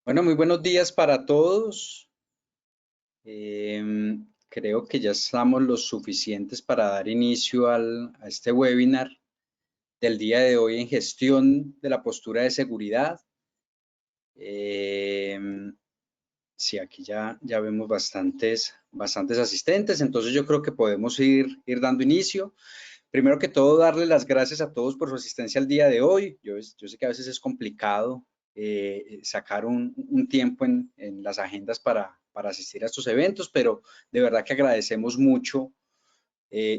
Bueno, muy buenos días para todos. Creo que ya estamos los suficientes para dar inicio a este webinar del día de hoy en gestión de la postura de seguridad. Sí, aquí ya vemos bastantes asistentes, entonces yo creo que podemos ir dando inicio. Primero que todo, darle las gracias a todos por su asistencia al día de hoy. Yo sé que a veces es complicado sacar un tiempo en las agendas para asistir a estos eventos, pero de verdad que agradecemos mucho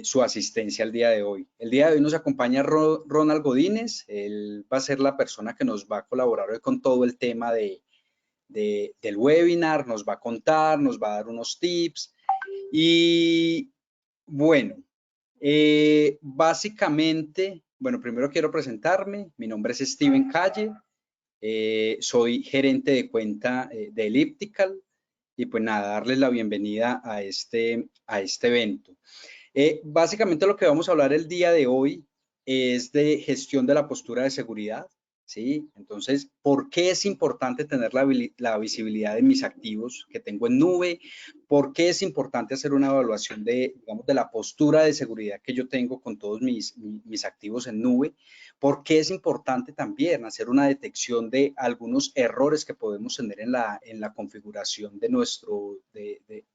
su asistencia al día de hoy. El día de hoy nos acompaña Ronald Godínez. Él va a ser la persona que nos va a colaborar hoy con todo el tema del webinar, nos va a contar, nos va a dar unos tips y bueno, básicamente, bueno, primero quiero presentarme. Mi nombre es Steven Calle. Soy gerente de cuenta de Elliptical y pues nada, darles la bienvenida a este evento. Básicamente lo que vamos a hablar el día de hoy es de gestión de la postura de seguridad, ¿sí? Entonces, ¿por qué es importante tener la visibilidad de mis activos que tengo en nube? ¿Por qué es importante hacer una evaluación digamos, de la postura de seguridad que yo tengo con todos mis activos en nube? ¿Por qué es importante también hacer una detección de algunos errores que podemos tener en la configuración de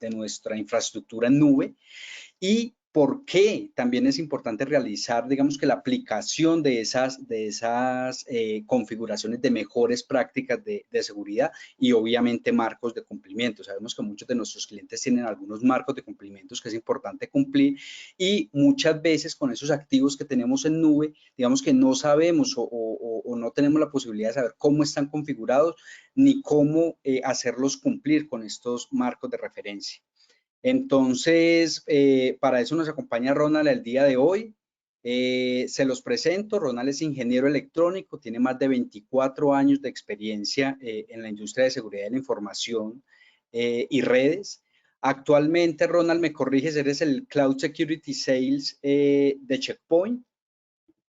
nuestra infraestructura en nube? Y por qué también es importante realizar, digamos que la aplicación de esas configuraciones de mejores prácticas de seguridad y obviamente marcos de cumplimiento. Sabemos que muchos de nuestros clientes tienen algunos marcos de cumplimientos que es importante cumplir y muchas veces con esos activos que tenemos en nube, digamos que no sabemos o no tenemos la posibilidad de saber cómo están configurados ni cómo hacerlos cumplir con estos marcos de referencia. Entonces, para eso nos acompaña Ronald el día de hoy. Se los presento. Ronald es ingeniero electrónico, tiene más de 24 años de experiencia en la industria de seguridad de la información y redes. Actualmente, Ronald, me corriges, eres el Cloud Security Sales de Checkpoint.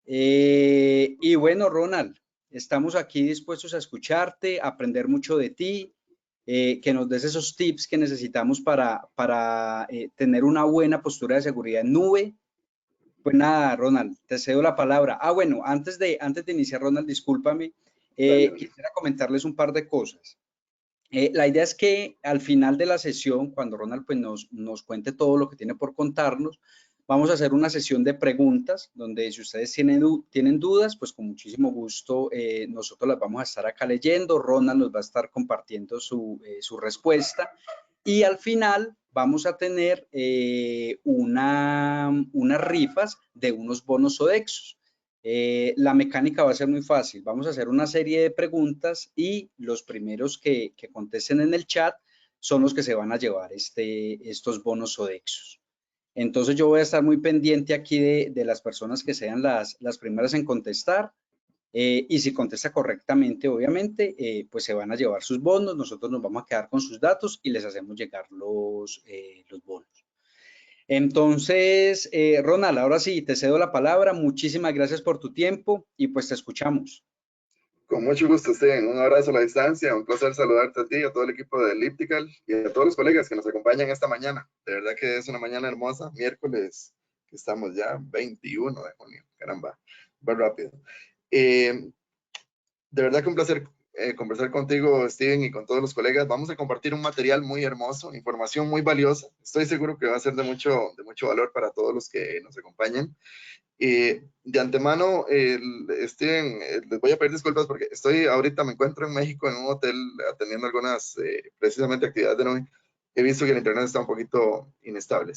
Y bueno, Ronald, estamos aquí dispuestos a escucharte, a aprender mucho de ti, que nos des esos tips que necesitamos para tener una buena postura de seguridad en nube. Pues nada, Ronald, te cedo la palabra. Bueno, antes de iniciar, Ronald, discúlpame, Dale, dale. quisiera comentarles un par de cosas. La idea es que al final de la sesión, cuando Ronald pues, nos cuente todo lo que tiene por contarnos, vamos a hacer una sesión de preguntas donde si ustedes tienen dudas, pues con muchísimo gusto nosotros las vamos a estar acá leyendo. Ronald nos va a estar compartiendo su respuesta y al final vamos a tener unas rifas de unos bonos Sodexos. La mecánica va a ser muy fácil. Vamos a hacer una serie de preguntas y los primeros que contesten en el chat son los que se van a llevar estos bonos Sodexos. Entonces yo voy a estar muy pendiente aquí de las personas que sean las primeras en contestar. Y si contesta correctamente, obviamente, pues se van a llevar sus bonos. Nosotros nos vamos a quedar con sus datos y les hacemos llegar los bonos. Entonces, Ronald, ahora sí, te cedo la palabra. Muchísimas gracias por tu tiempo y pues te escuchamos. Con mucho gusto, Steven. Un abrazo a la distancia. Un placer saludarte a ti, a todo el equipo de Elliptical y a todos los colegas que nos acompañan esta mañana. De verdad que es una mañana hermosa. Miércoles, que estamos ya 21 de junio. Caramba, va rápido. Eh, de verdad que un placer conversar contigo, Steven, y con todos los colegas. Vamos a compartir un material muy hermoso, información muy valiosa. Estoy seguro que va a ser de mucho valor para todos los que nos acompañen. De antemano, Steven, les voy a pedir disculpas porque ahorita me encuentro en México en un hotel atendiendo algunas precisamente actividades de noche. He visto que el internet está un poquito inestable.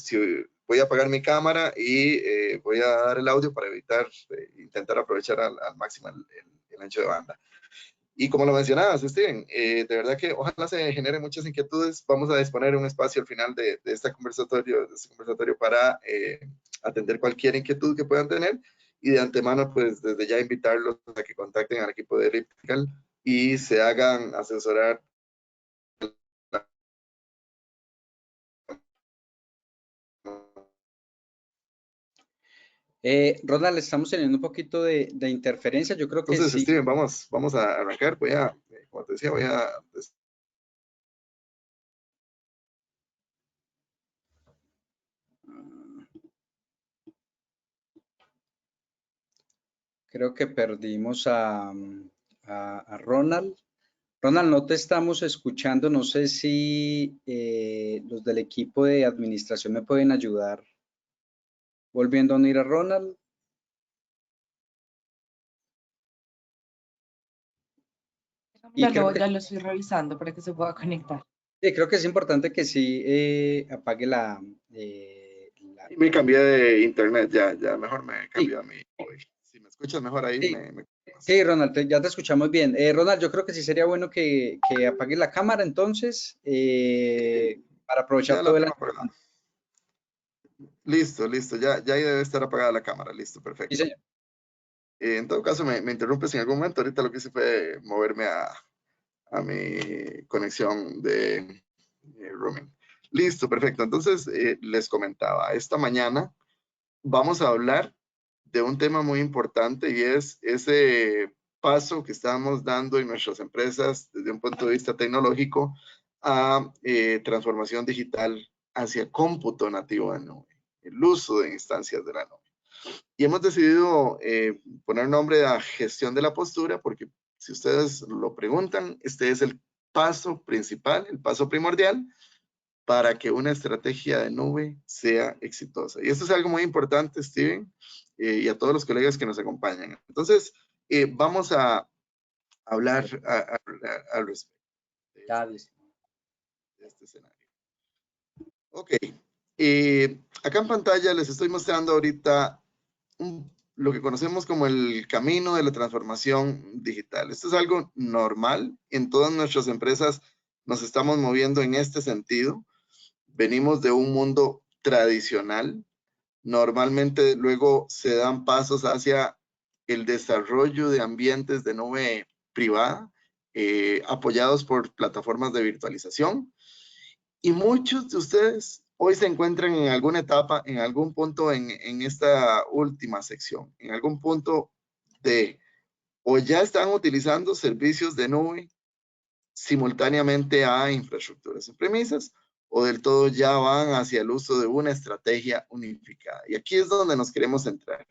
Voy a apagar mi cámara y voy a dar el audio para evitar, intentar aprovechar al máximo el ancho de banda. Y como lo mencionabas, Steven, de verdad que ojalá se generen muchas inquietudes. Vamos a disponer un espacio al final de este conversatorio para atender cualquier inquietud que puedan tener. Y de antemano, pues desde ya invitarlos a que contacten al equipo de Elliptical y se hagan asesorar. Ronald, estamos teniendo un poquito de interferencia. Yo creo que Entonces, sí. Steven, vamos a arrancar. Voy a como te decía, voy a... Creo que perdimos a Ronald. Ronald, no te estamos escuchando. No sé si los del equipo de administración me pueden ayudar volviendo a unir a Ronald. Y creo Ya lo estoy revisando para que se pueda conectar. creo que es importante que sí apague Me cambié de internet, ya mejor me cambié Sí, a mi hoy. Si me escuchas mejor ahí, sí, me... sí, Ronald, ya te escuchamos bien. Ronald, yo creo que sí sería bueno que apagues la cámara entonces para aprovechar Ya la todo el tengo año. apagada. Listo, ya ahí debe estar apagada la cámara, listo, Sí, perfecto. señor. En todo caso, me interrumpes en algún momento. Ahorita lo que hice fue moverme a mi conexión de roaming. Listo, perfecto. Entonces, les comentaba, esta mañana vamos a hablar de un tema muy importante y es ese paso que estamos dando en nuestras empresas desde un punto de vista tecnológico a transformación digital hacia cómputo nativo de nube, el uso de instancias de la nube. Y hemos decidido poner nombre a gestión de la postura porque si ustedes lo preguntan, este es el paso principal, el paso primordial para que una estrategia de nube sea exitosa. Y esto es algo muy importante, Steven, y a todos los colegas que nos acompañan. Entonces, vamos a hablar al respecto de este escenario. Ok, acá en pantalla les estoy mostrando ahorita lo que conocemos como el camino de la transformación digital. Esto es algo normal. En todas nuestras empresas nos estamos moviendo en este sentido. Venimos de un mundo tradicional. Normalmente luego se dan pasos hacia el desarrollo de ambientes de nube privada, apoyados por plataformas de virtualización. Y muchos de ustedes hoy se encuentran en alguna etapa, en algún punto en esta última sección, en algún punto de o ya están utilizando servicios de nube simultáneamente a infraestructuras en premisas o del todo ya van hacia el uso de una estrategia unificada. Y aquí es donde nos queremos centrar.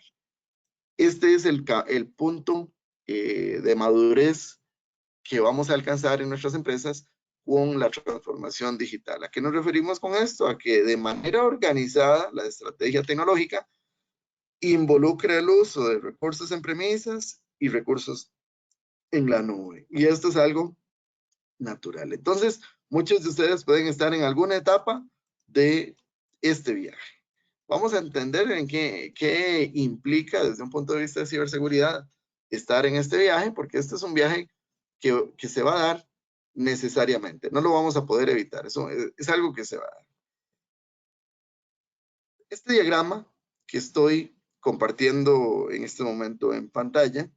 Este es el punto de madurez que vamos a alcanzar en nuestras empresas con la transformación digital. ¿A qué nos referimos con esto? A que de manera organizada la estrategia tecnológica involucra el uso de recursos en premisas y recursos en la nube. Y esto es algo natural. Entonces, muchos de ustedes pueden estar en alguna etapa de este viaje. Vamos a entender en qué implica desde un punto de vista de ciberseguridad estar en este viaje, porque este es un viaje que se va a dar necesariamente. No lo vamos a poder evitar. Eso es algo que se va a dar. Este diagrama que estoy compartiendo en este momento en pantalla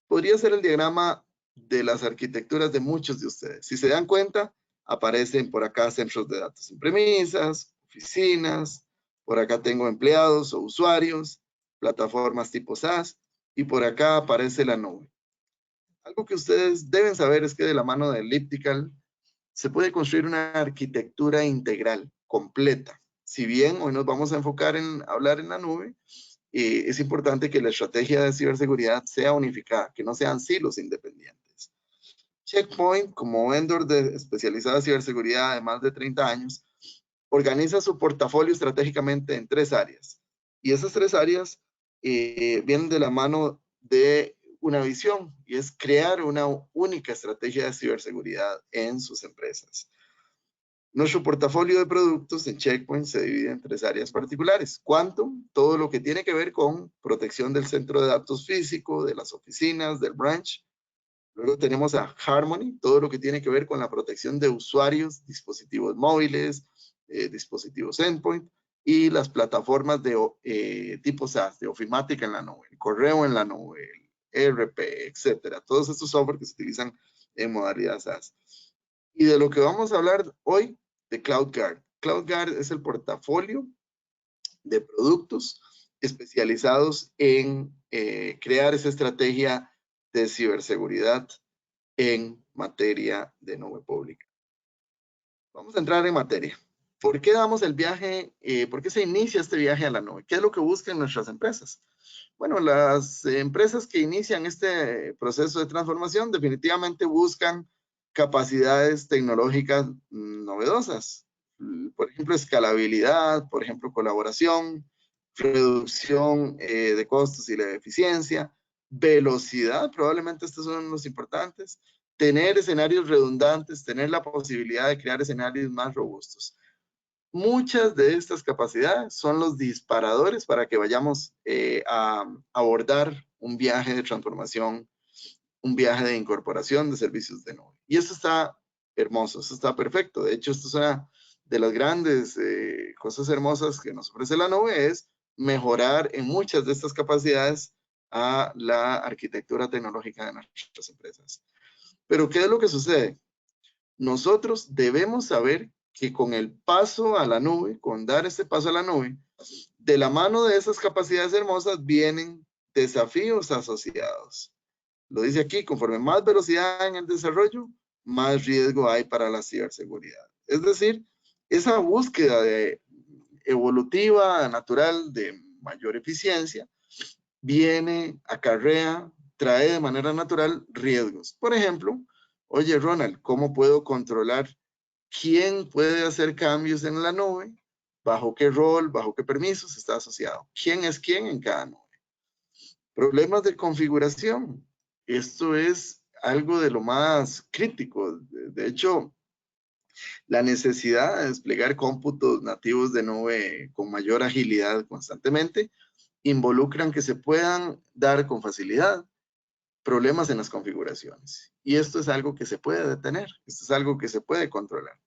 podría ser el diagrama de las arquitecturas de muchos de ustedes. Si se dan cuenta, aparecen por acá centros de datos en premisas, oficinas, por acá tengo empleados o usuarios, plataformas tipo SaaS, y por acá aparece la nube. Algo que ustedes deben saber es que de la mano de Elliptical se puede construir una arquitectura integral, completa. Si bien hoy nos vamos a enfocar en hablar en la nube, es importante que la estrategia de ciberseguridad sea unificada, que no sean silos independientes. Checkpoint, como vendor especializado en ciberseguridad de más de 30 años, organiza su portafolio estratégicamente en 3 áreas. Y esas 3 áreas vienen de la mano de una visión, y es crear una única estrategia de ciberseguridad en sus empresas. Nuestro portafolio de productos en Checkpoint se divide en 3 áreas particulares. Quantum, todo lo que tiene que ver con protección del centro de datos físico, de las oficinas, del branch. Luego tenemos a Harmony, todo lo que tiene que ver con la protección de usuarios, dispositivos móviles, dispositivos endpoint y las plataformas de tipo SaaS, de ofimática en la nube, el correo en la nube, el ERP, etcétera. Todos estos software que se utilizan en modalidad SaaS. Y de lo que vamos a hablar hoy, de CloudGuard. CloudGuard es el portafolio de productos especializados en crear esa estrategia de ciberseguridad en materia de nube pública. Vamos a entrar en materia. ¿Por qué damos el viaje? ¿Por qué se inicia este viaje a la nube? ¿Qué es lo que buscan nuestras empresas? Bueno, las empresas que inician este proceso de transformación definitivamente buscan capacidades tecnológicas novedosas. Por ejemplo, escalabilidad, por ejemplo, colaboración, reducción de costos y la eficiencia, velocidad, probablemente estos son los importantes, tener escenarios redundantes, tener la posibilidad de crear escenarios más robustos. Muchas de estas capacidades son los disparadores para que vayamos a abordar un viaje de transformación, un viaje de incorporación de servicios de nube. Y eso está hermoso, eso está perfecto. De hecho, esto es una de las grandes cosas hermosas que nos ofrece la nube, es mejorar en muchas de estas capacidades a la arquitectura tecnológica de nuestras empresas. Pero, ¿qué es lo que sucede? Nosotros debemos saber que con el paso a la nube, con dar este paso a la nube, de la mano de esas capacidades hermosas vienen desafíos asociados. Lo dice aquí, conforme más velocidad en el desarrollo, más riesgo hay para la ciberseguridad. Es decir, esa búsqueda evolutiva, natural, de mayor eficiencia, viene, acarrea, trae de manera natural riesgos. Por ejemplo, oye, Ronald, ¿cómo puedo controlar quién puede hacer cambios en la nube? ¿Bajo qué rol, bajo qué permisos está asociado? ¿Quién es quién en cada nube? Problemas de configuración. Esto es algo de lo más crítico. De hecho, la necesidad de desplegar cómputos nativos de nube con mayor agilidad constantemente involucran que se puedan dar con facilidad problemas en las configuraciones. Y esto es algo que se puede detener, esto es algo que se puede controlar.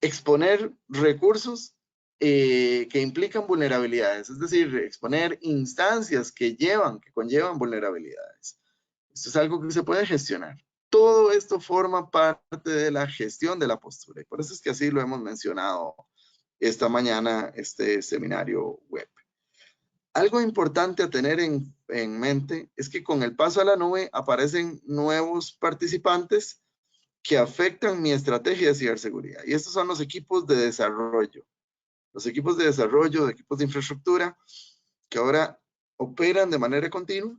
Exponer recursos que implican vulnerabilidades, es decir, exponer instancias que conllevan vulnerabilidades. Esto es algo que se puede gestionar. Todo esto forma parte de la gestión de la postura y por eso es que así lo hemos mencionado esta mañana, este seminario web. Algo importante a tener en mente es que con el paso a la nube aparecen nuevos participantes que afectan mi estrategia de ciberseguridad. Y estos son los equipos de desarrollo. Los equipos de desarrollo, de equipos de infraestructura, que ahora operan de manera continua,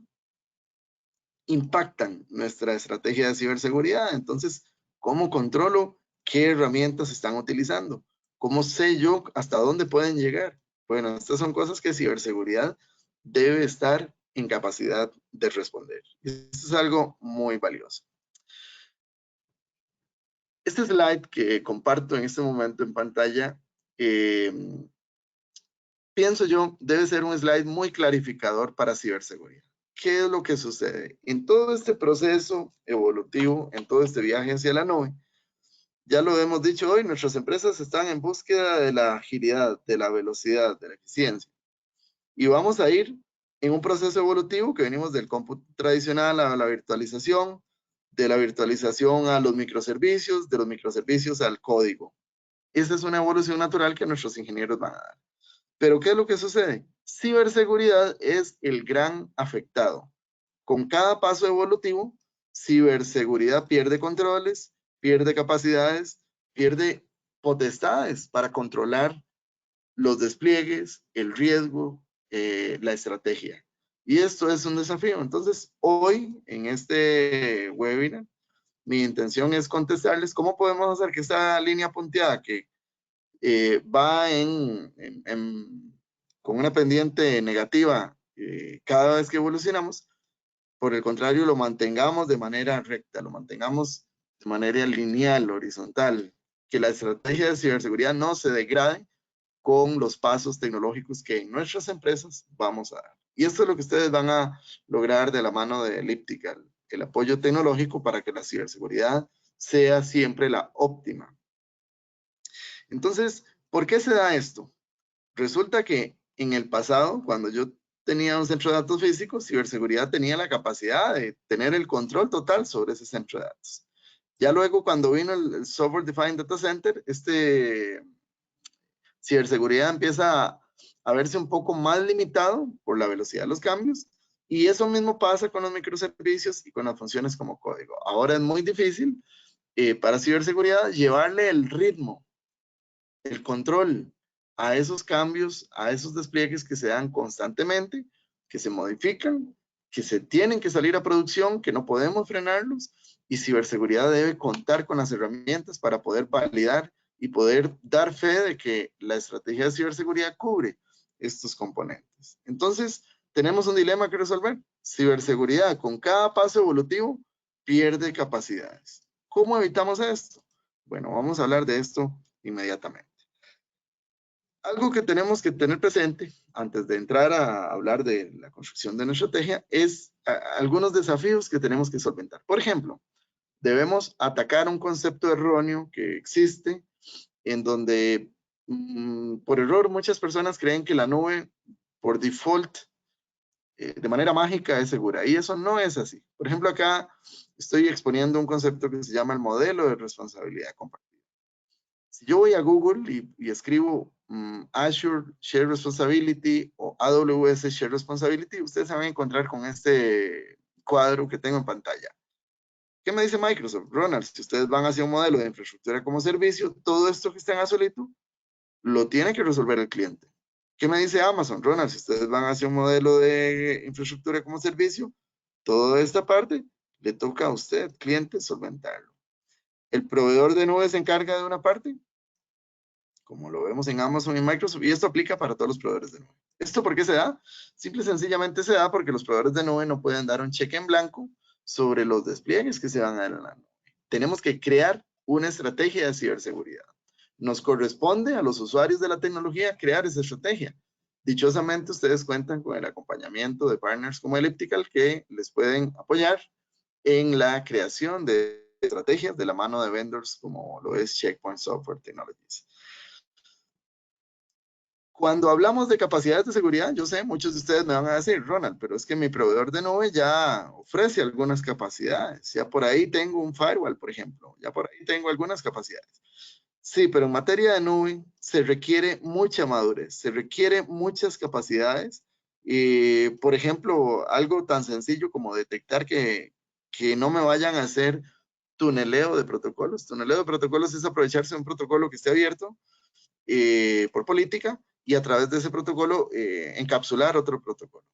impactan nuestra estrategia de ciberseguridad. Entonces, ¿cómo controlo qué herramientas están utilizando? ¿Cómo sé yo hasta dónde pueden llegar? Bueno, estas son cosas que ciberseguridad debe estar en capacidad de responder. Esto es algo muy valioso. Este slide que comparto en este momento en pantalla, pienso yo, debe ser un slide muy clarificador para ciberseguridad. ¿Qué es lo que sucede? En todo este proceso evolutivo, en todo este viaje hacia la nube, ya lo hemos dicho hoy, nuestras empresas están en búsqueda de la agilidad, de la velocidad, de la eficiencia. Y vamos a ir en un proceso evolutivo que venimos del cómputo tradicional a la virtualización, de la virtualización a los microservicios, de los microservicios al código. Esa es una evolución natural que nuestros ingenieros van a dar. Pero ¿qué es lo que sucede? Ciberseguridad es el gran afectado. Con cada paso evolutivo, ciberseguridad pierde controles, pierde capacidades, pierde potestades para controlar los despliegues, el riesgo, la estrategia. Y esto es un desafío. Entonces, hoy en este webinar, mi intención es contestarles cómo podemos hacer que esta línea punteada que va con una pendiente negativa cada vez que evolucionamos, por el contrario, lo mantengamos de manera recta, lo mantengamos de manera lineal, horizontal, que la estrategia de ciberseguridad no se degrade con los pasos tecnológicos que en nuestras empresas vamos a dar. Y esto es lo que ustedes van a lograr de la mano de Elliptical, el apoyo tecnológico para que la ciberseguridad sea siempre la óptima. Entonces, ¿por qué se da esto? Resulta que en el pasado, cuando yo tenía un centro de datos físico, ciberseguridad tenía la capacidad de tener el control total sobre ese centro de datos. Ya luego, cuando vino el Software Defined Data Center, ciberseguridad empieza a verse un poco más limitado por la velocidad de los cambios Y eso mismo pasa con los microservicios y con las funciones como código. Ahora es muy difícil para ciberseguridad llevarle el ritmo, el control a esos cambios, a esos despliegues que se dan constantemente, que se modifican, que se tienen que salir a producción, que no podemos frenarlos, y ciberseguridad debe contar con las herramientas para poder validar y poder dar fe de que la estrategia de ciberseguridad cubre estos componentes. Entonces, tenemos un dilema que resolver. Ciberseguridad, con cada paso evolutivo, pierde capacidades. ¿Cómo evitamos esto? Bueno, vamos a hablar de esto inmediatamente. Algo que tenemos que tener presente antes de entrar a hablar de la construcción de nuestra estrategia es algunos desafíos que tenemos que solventar. Por ejemplo, debemos atacar un concepto erróneo que existe en donde por error muchas personas creen que la nube por default de manera mágica es segura y eso no es así. Por ejemplo, acá estoy exponiendo un concepto que se llama el modelo de responsabilidad compartida. Si yo voy a Google y escribo Azure Shared Responsibility o AWS Shared Responsibility, ustedes se van a encontrar con este cuadro que tengo en pantalla. ¿Qué me dice Microsoft? Ronald, si ustedes van hacia un modelo de infraestructura como servicio, todo esto que está en azulito lo tiene que resolver el cliente. ¿Qué me dice Amazon? Ronald, si ustedes van hacia un modelo de infraestructura como servicio, toda esta parte le toca a usted, cliente, solventarlo. El proveedor de nube se encarga de una parte, como lo vemos en Amazon y Microsoft, y esto aplica para todos los proveedores de nube. ¿Esto por qué se da? Simple y sencillamente se da porque los proveedores de nube no pueden dar un cheque en blanco sobre los despliegues que se van a dar en la nube. Tenemos que crear una estrategia de ciberseguridad. Nos corresponde a los usuarios de la tecnología crear esa estrategia. Dichosamente, ustedes cuentan con el acompañamiento de partners como Elliptical que les pueden apoyar en la creación de estrategias de la mano de vendors como lo es Checkpoint Software Technologies. Cuando hablamos de capacidades de seguridad, yo sé, muchos de ustedes me van a decir, Ronald, pero es que mi proveedor de nube ya ofrece algunas capacidades. Ya por ahí tengo un firewall, por ejemplo. Ya por ahí tengo algunas capacidades. Sí, pero en materia de nube se requiere mucha madurez, se requiere muchas capacidades. Por ejemplo, algo tan sencillo como detectar que no me vayan a hacer tuneleo de protocolos. Tuneleo de protocolos es aprovecharse de un protocolo que esté abierto por política y a través de ese protocolo encapsular otro protocolo.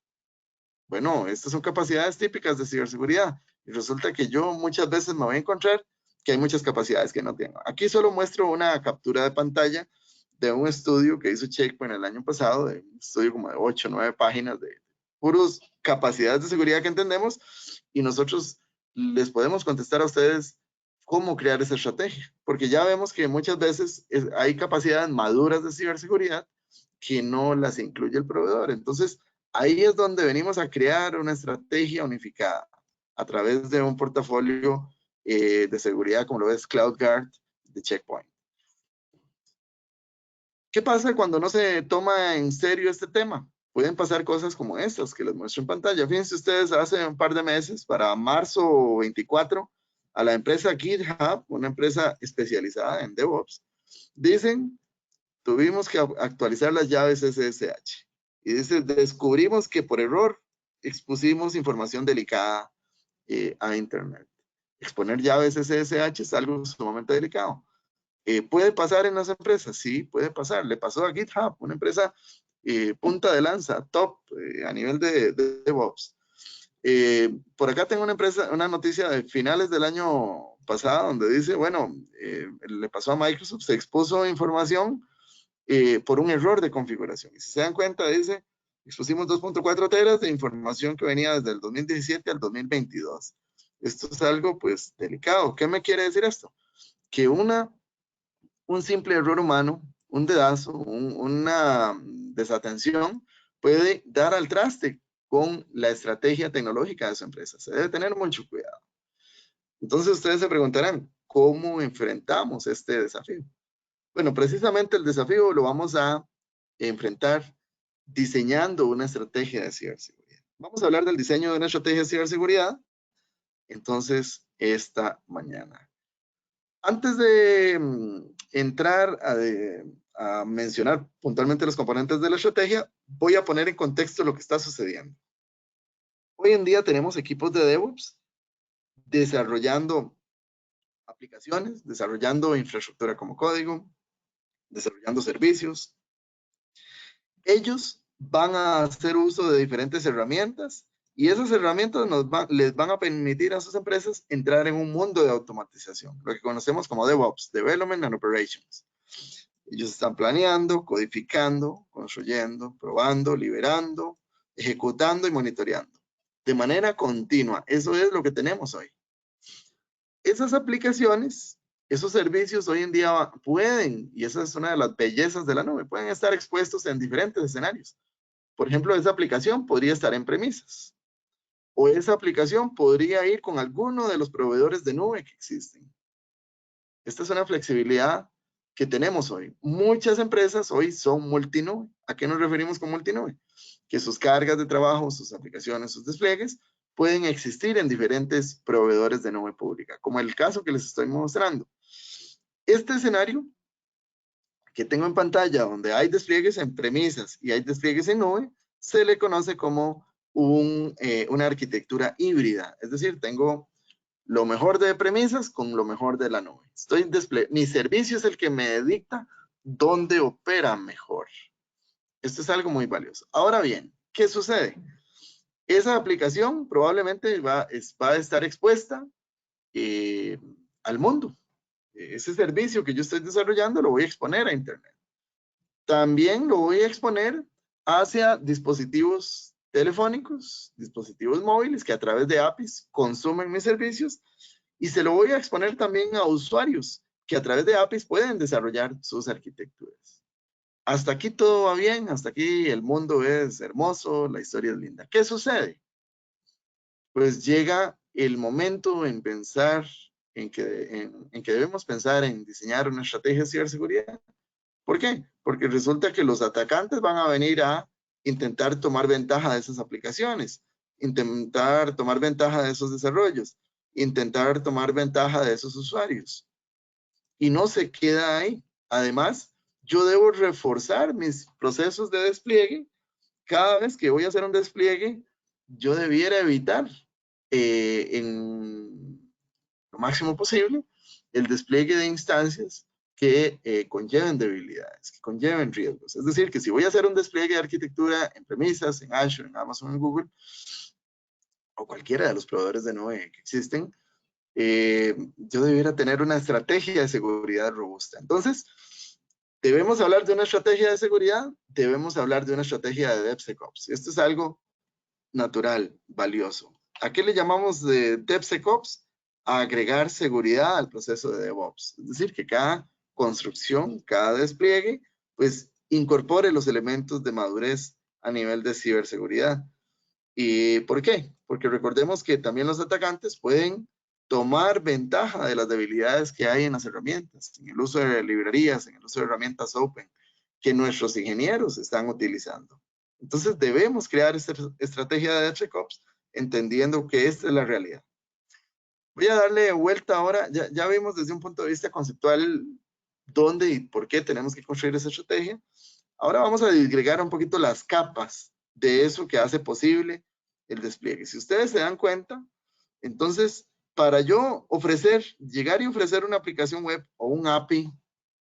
Bueno, estas son capacidades típicas de ciberseguridad y resulta que yo muchas veces me voy a encontrar que hay muchas capacidades que no tengo. Aquí solo muestro una captura de pantalla de un estudio que hizo Checkpoint el año pasado, de un estudio como de 8 o 9 páginas de puros capacidades de seguridad que entendemos y nosotros les podemos contestar a ustedes cómo crear esa estrategia, porque ya vemos que muchas veces hay capacidades maduras de ciberseguridad que no las incluye el proveedor. Entonces, ahí es donde venimos a crear una estrategia unificada a través de un portafolio de seguridad como lo es CloudGuard de Checkpoint. ¿Qué pasa cuando no se toma en serio este tema? Pueden pasar cosas como estas que les muestro en pantalla. Fíjense ustedes, hace un par de meses, para marzo 24, a la empresa GitHub, una empresa especializada en DevOps, dicen, tuvimos que actualizar las llaves SSH. Y dice, descubrimos que por error expusimos información delicada a Internet. Exponer llaves SSH es algo sumamente delicado. ¿Puede pasar en las empresas? Sí, puede pasar. Le pasó a GitHub, una empresa punta de lanza, top a nivel de DevOps. Por acá tengo una noticia de finales del año pasado donde dice, bueno, le pasó a Microsoft, se expuso información por un error de configuración. Y si se dan cuenta, dice, expusimos 2.4 teras de información que venía desde el 2017 al 2022. Esto es algo, pues, delicado. ¿Qué me quiere decir esto? Que un simple error humano, un dedazo, una desatención, puede dar al traste con la estrategia tecnológica de su empresa. Se debe tener mucho cuidado. Entonces ustedes se preguntarán, ¿cómo enfrentamos este desafío? Bueno, precisamente el desafío lo vamos a enfrentar diseñando una estrategia de ciberseguridad. Vamos a hablar del diseño de una estrategia de ciberseguridad, entonces, esta mañana. Antes de entrar a mencionar puntualmente los componentes de la estrategia, voy a poner en contexto lo que está sucediendo. Hoy en día tenemos equipos de DevOps desarrollando aplicaciones, desarrollando infraestructura como código, desarrollando servicios. Ellos van a hacer uso de diferentes herramientas y esas herramientas les van a permitir a sus empresas entrar en un mundo de automatización, lo que conocemos como DevOps, Development and Operations. Ellos están planeando, codificando, construyendo, probando, liberando, ejecutando y monitoreando de manera continua. Eso es lo que tenemos hoy. Esas aplicaciones, esos servicios hoy en día pueden, y esa es una de las bellezas de la nube, pueden estar expuestos en diferentes escenarios. Por ejemplo, esa aplicación podría estar en premisas, o esa aplicación podría ir con alguno de los proveedores de nube que existen. Esta es una flexibilidad que tenemos hoy. Muchas empresas hoy son multinube. ¿A qué nos referimos con multinube? Que sus cargas de trabajo, sus aplicaciones, sus despliegues pueden existir en diferentes proveedores de nube pública, como el caso que les estoy mostrando. Este escenario que tengo en pantalla, donde hay despliegues en premisas y hay despliegues en nube, se le conoce como una arquitectura híbrida. Es decir, tengo lo mejor de premisas con lo mejor de la nube. Mi servicio es el que me dicta dónde opera mejor. Esto es algo muy valioso. Ahora bien, ¿qué sucede? Esa aplicación probablemente va a estar expuesta al mundo. Ese servicio que yo estoy desarrollando lo voy a exponer a Internet. También lo voy a exponer hacia dispositivos telefónicos, dispositivos móviles que a través de APIs consumen mis servicios, y se lo voy a exponer también a usuarios que a través de APIs pueden desarrollar sus arquitecturas. Hasta aquí todo va bien, hasta aquí el mundo es hermoso, la historia es linda. ¿Qué sucede? Pues llega el momento en pensar, en que debemos pensar en diseñar una estrategia de ciberseguridad. ¿Por qué? Porque resulta que los atacantes van a venir a intentar tomar ventaja de esas aplicaciones, intentar tomar ventaja de esos desarrollos, intentar tomar ventaja de esos usuarios. Y no se queda ahí. Además, yo debo reforzar mis procesos de despliegue. Cada vez que voy a hacer un despliegue, yo debiera evitar en lo máximo posible el despliegue de instancias que conlleven debilidades, que conlleven riesgos. Es decir, que si voy a hacer un despliegue de arquitectura en premisas, en Azure, en Amazon, en Google, o cualquiera de los proveedores de nube que existen, yo debiera tener una estrategia de seguridad robusta. Entonces, debemos hablar de una estrategia de seguridad, debemos hablar de una estrategia de DevSecOps. Esto es algo natural, valioso. ¿A qué le llamamos de DevSecOps? A agregar seguridad al proceso de DevOps. Es decir, que cada construcción, cada despliegue, pues incorpore los elementos de madurez a nivel de ciberseguridad. ¿Y por qué? Porque recordemos que también los atacantes pueden tomar ventaja de las debilidades que hay en las herramientas, en el uso de librerías, en el uso de herramientas open, que nuestros ingenieros están utilizando. Entonces debemos crear esta estrategia de DevSecOps entendiendo que esta es la realidad. Voy a darle vuelta ahora, ya vimos desde un punto de vista conceptual dónde y por qué tenemos que construir esa estrategia. Ahora vamos a disgregar un poquito las capas de eso que hace posible el despliegue. Si ustedes se dan cuenta, entonces para yo llegar y ofrecer una aplicación web o un API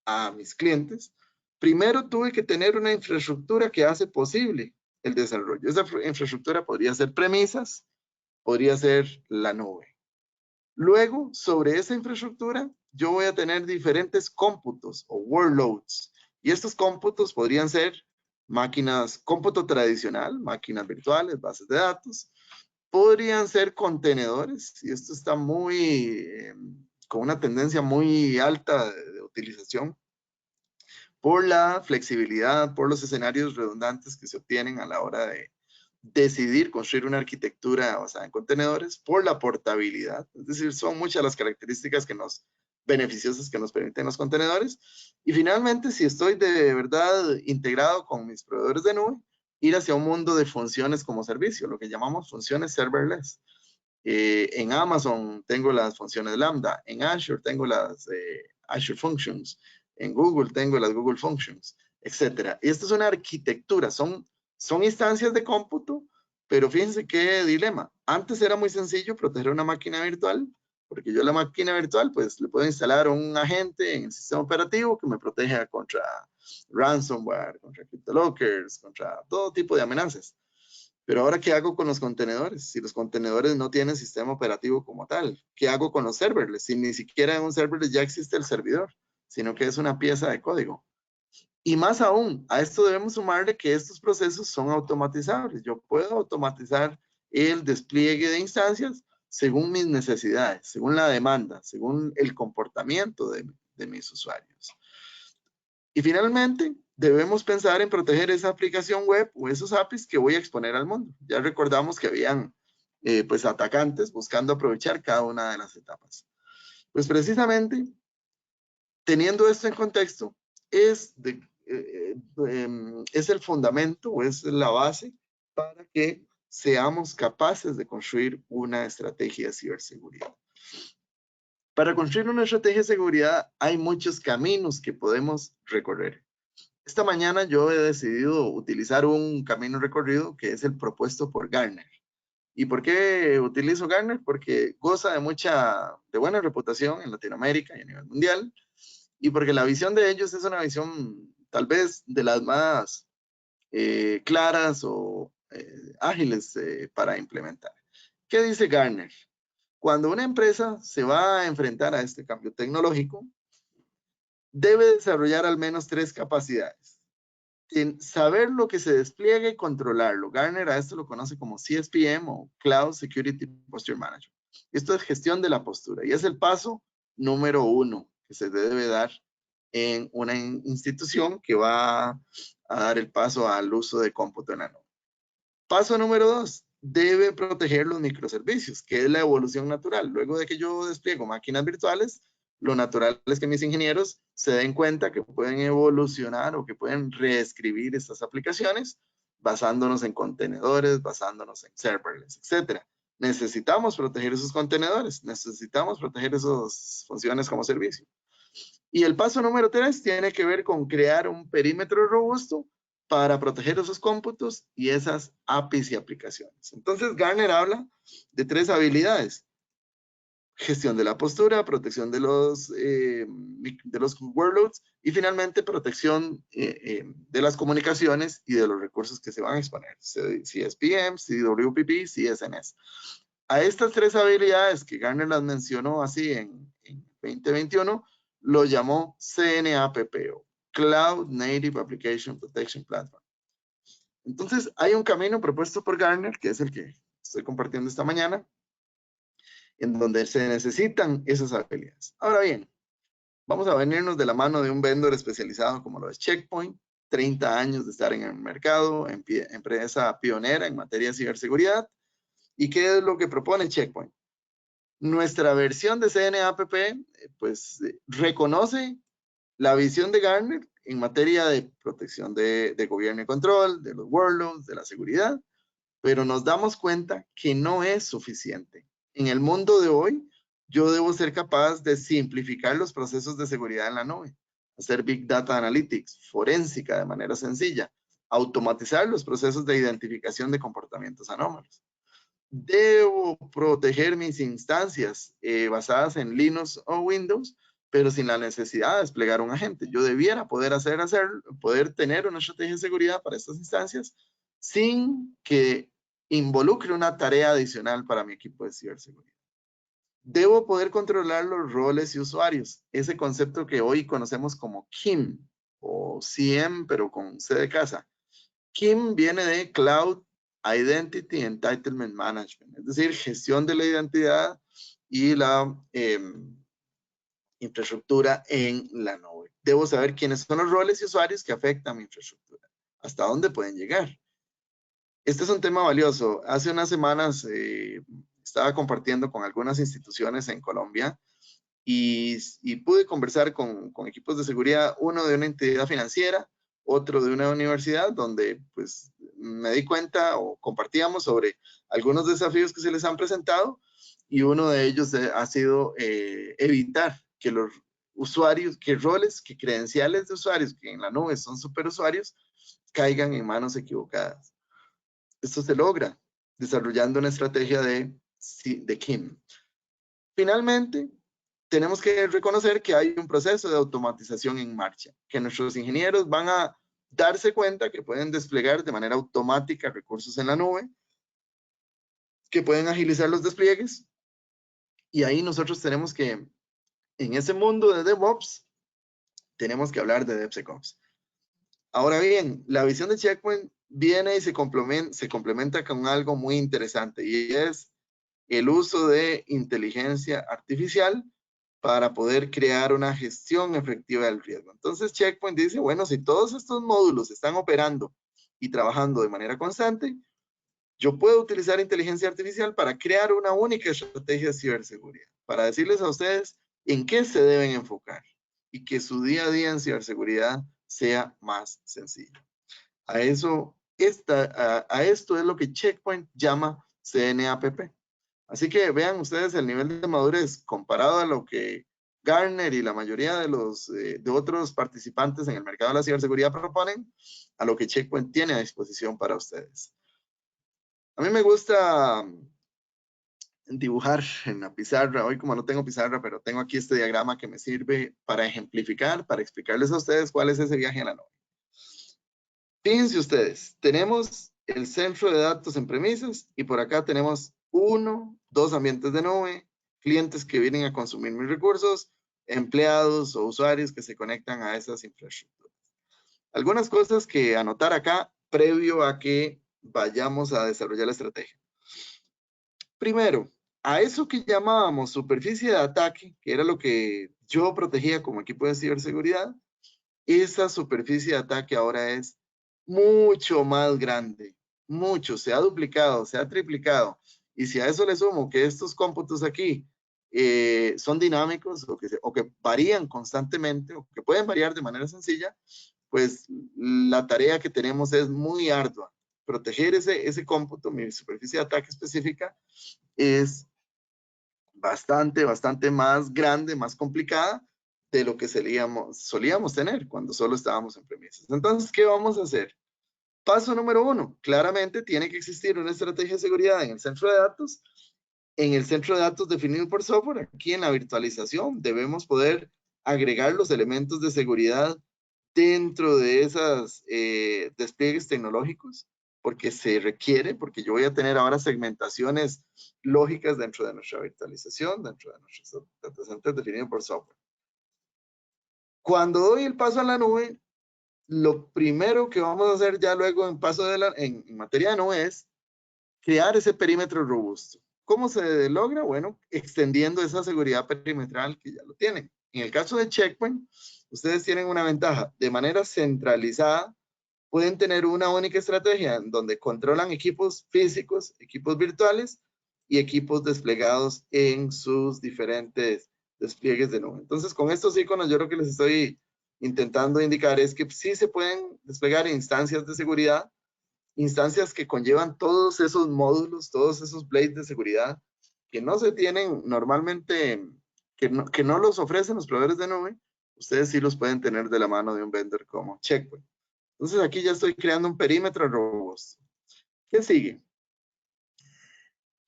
a mis clientes, primero tuve que tener una infraestructura que hace posible el desarrollo. Esa infraestructura podría ser premisas, podría ser la nube. Luego, sobre esa infraestructura, yo voy a tener diferentes cómputos o workloads. Y estos cómputos podrían ser máquinas, cómputo tradicional, máquinas virtuales, bases de datos. Podrían ser contenedores, y esto está con una tendencia muy alta de utilización por la flexibilidad, por los escenarios redundantes que se obtienen a la hora de decidir construir una arquitectura basada en contenedores, por la portabilidad. Es decir, son muchas las características beneficiosas que nos permiten los contenedores. Y finalmente, si estoy de verdad integrado con mis proveedores de nube, ir hacia un mundo de funciones como servicio, lo que llamamos funciones serverless. En Amazon tengo las funciones Lambda, en Azure tengo las Azure Functions, en Google tengo las Google Functions, etc. Y esta es una arquitectura, son instancias de cómputo, Pero fíjense qué dilema. Antes era muy sencillo proteger una máquina virtual, porque yo la máquina virtual pues le puedo instalar un agente en el sistema operativo que me proteja contra ransomware, contra CryptoLockers, contra todo tipo de amenazas. Pero ahora, ¿qué hago con los contenedores? Si los contenedores no tienen sistema operativo como tal, ¿qué hago con los serverless? Si ni siquiera en un serverless ya existe el servidor, sino que es una pieza de código. Y más aún, a esto debemos sumarle que estos procesos son automatizables. Yo puedo automatizar el despliegue de instancias según mis necesidades, según la demanda, según el comportamiento de mis usuarios. Y finalmente, debemos pensar en proteger esa aplicación web o esos APIs que voy a exponer al mundo. Ya recordamos que habían pues atacantes buscando aprovechar cada una de las etapas. Pues precisamente, teniendo esto en contexto, es el fundamento o es la base para que seamos capaces de construir una estrategia de ciberseguridad. Para construir una estrategia de seguridad hay muchos caminos que podemos recorrer. Esta mañana yo he decidido utilizar un camino recorrido que es el propuesto por Gartner. ¿Y por qué utilizo Gartner? Porque goza de buena reputación en Latinoamérica y a nivel mundial, y porque la visión de ellos es una visión tal vez de las más claras o ágiles para implementar. ¿Qué dice Gartner? Cuando una empresa se va a enfrentar a este cambio tecnológico, debe desarrollar al menos 3 capacidades. Saber lo que se despliegue y controlarlo. Gartner a esto lo conoce como CSPM o Cloud Security Posture Management. Esto es gestión de la postura y es el paso número 1 que se debe dar en una institución que va a dar el paso al uso de cómputo en la nube. Paso número 2, debe proteger los microservicios, que es la evolución natural. Luego de que yo despliego máquinas virtuales, lo natural es que mis ingenieros se den cuenta que pueden evolucionar o que pueden reescribir estas aplicaciones basándonos en contenedores, basándonos en serverless, etc. Necesitamos proteger esos contenedores, necesitamos proteger esas funciones como servicio. Y el paso número 3 tiene que ver con crear un perímetro robusto para proteger esos cómputos y esas APIs y aplicaciones. Entonces, Gartner habla de 3 habilidades. Gestión de la postura, protección de los workloads y finalmente protección de las comunicaciones y de los recursos que se van a exponer. CSPM, CWPP, CSNS. A estas 3 habilidades que Gartner las mencionó así en 2021, lo llamó CNAPP, Cloud Native Application Protection Platform. Entonces, hay un camino propuesto por Gartner, que es el que estoy compartiendo esta mañana, en donde se necesitan esas habilidades. Ahora bien, vamos a venirnos de la mano de un vendor especializado como lo es Check Point, 30 años de estar en el mercado, empresa pionera en materia de ciberseguridad. ¿Y qué es lo que propone Check Point? Nuestra versión de CNAPP pues reconoce la visión de Gartner en materia de protección de gobierno y control, de los workloads, de la seguridad, pero nos damos cuenta que no es suficiente. En el mundo de hoy, yo debo ser capaz de simplificar los procesos de seguridad en la nube, hacer Big Data Analytics, forénsica de manera sencilla, automatizar los procesos de identificación de comportamientos anómalos. Debo proteger mis instancias basadas en Linux o Windows, pero sin la necesidad de desplegar un agente. Yo debiera poder poder tener una estrategia de seguridad para estas instancias sin que involucre una tarea adicional para mi equipo de ciberseguridad. Debo poder controlar los roles y usuarios, ese concepto que hoy conocemos como KIM o CM, pero con C de casa. KIM viene de Cloud Identity Entitlement Management, es decir, gestión de la identidad y la infraestructura en la nube. Debo saber quiénes son los roles y usuarios que afectan mi infraestructura, hasta dónde pueden llegar. Este es un tema valioso. Hace unas semanas estaba compartiendo con algunas instituciones en Colombia y pude conversar con equipos de seguridad, uno de una entidad financiera, otro de una universidad, donde pues me di cuenta o compartíamos sobre algunos desafíos que se les han presentado y uno de ellos ha sido evitar que los usuarios, que roles, que credenciales de usuarios que en la nube son superusuarios, caigan en manos equivocadas. Esto se logra desarrollando una estrategia de KIM. Finalmente, tenemos que reconocer que hay un proceso de automatización en marcha, que nuestros ingenieros van a darse cuenta que pueden desplegar de manera automática recursos en la nube, que pueden agilizar los despliegues, y ahí nosotros tenemos que, en ese mundo de DevOps, tenemos que hablar de DevSecOps. Ahora bien, la visión de Checkpoint viene y se complementa con algo muy interesante, y es el uso de inteligencia artificial para poder crear una gestión efectiva del riesgo. Entonces Checkpoint dice, bueno, si todos estos módulos están operando y trabajando de manera constante, yo puedo utilizar inteligencia artificial para crear una única estrategia de ciberseguridad, para decirles a ustedes en qué se deben enfocar y que su día a día en ciberseguridad sea más sencillo. A esto es lo que Checkpoint llama CNAPP. Así que vean ustedes el nivel de madurez comparado a lo que Gartner y la mayoría de otros participantes en el mercado de la ciberseguridad proponen, a lo que Checkpoint tiene a disposición para ustedes. A mí me gusta dibujar en la pizarra. Hoy como no tengo pizarra, pero tengo aquí este diagrama que me sirve para ejemplificar, para explicarles a ustedes cuál es ese viaje a la nube. Fíjense ustedes, tenemos el centro de datos en premisas y por acá tenemos 1, 2 ambientes de nube, clientes que vienen a consumir mis recursos, empleados o usuarios que se conectan a esas infraestructuras. Algunas cosas que anotar acá previo a que vayamos a desarrollar la estrategia. Primero, a eso que llamábamos superficie de ataque, que era lo que yo protegía como equipo de ciberseguridad, esa superficie de ataque ahora es mucho más grande, mucho, se ha duplicado, se ha triplicado. Y si a eso le sumo que estos cómputos aquí son dinámicos o que varían constantemente o que pueden variar de manera sencilla, pues la tarea que tenemos es muy ardua. Proteger ese cómputo, mi superficie de ataque específica, es bastante más grande, más complicada de lo que solíamos tener cuando solo estábamos en premisas. Entonces, ¿qué vamos a hacer? Paso número 1, claramente tiene que existir una estrategia de seguridad en el centro de datos. En el centro de datos definido por software, aquí en la virtualización, debemos poder agregar los elementos de seguridad dentro de esos despliegues tecnológicos, porque se requiere, porque yo voy a tener ahora segmentaciones lógicas dentro de nuestra virtualización, dentro de nuestros data centers definidos por software. Cuando doy el paso a la nube, lo primero que vamos a hacer ya luego en materia de nube es crear ese perímetro robusto. ¿Cómo se logra? Bueno, extendiendo esa seguridad perimetral que ya lo tienen. En el caso de Checkpoint, ustedes tienen una ventaja. De manera centralizada, pueden tener una única estrategia en donde controlan equipos físicos, equipos virtuales y equipos desplegados en sus diferentes despliegues de nube. Entonces, con estos iconos, yo lo que les estoy intentando indicar es que sí se pueden desplegar instancias de seguridad, instancias que conllevan todos esos módulos, todos esos blades de seguridad que no se tienen normalmente, que no los ofrecen los proveedores de nube, ustedes sí los pueden tener de la mano de un vendor como Checkpoint. Entonces aquí ya estoy creando un perímetro robusto. ¿Qué sigue?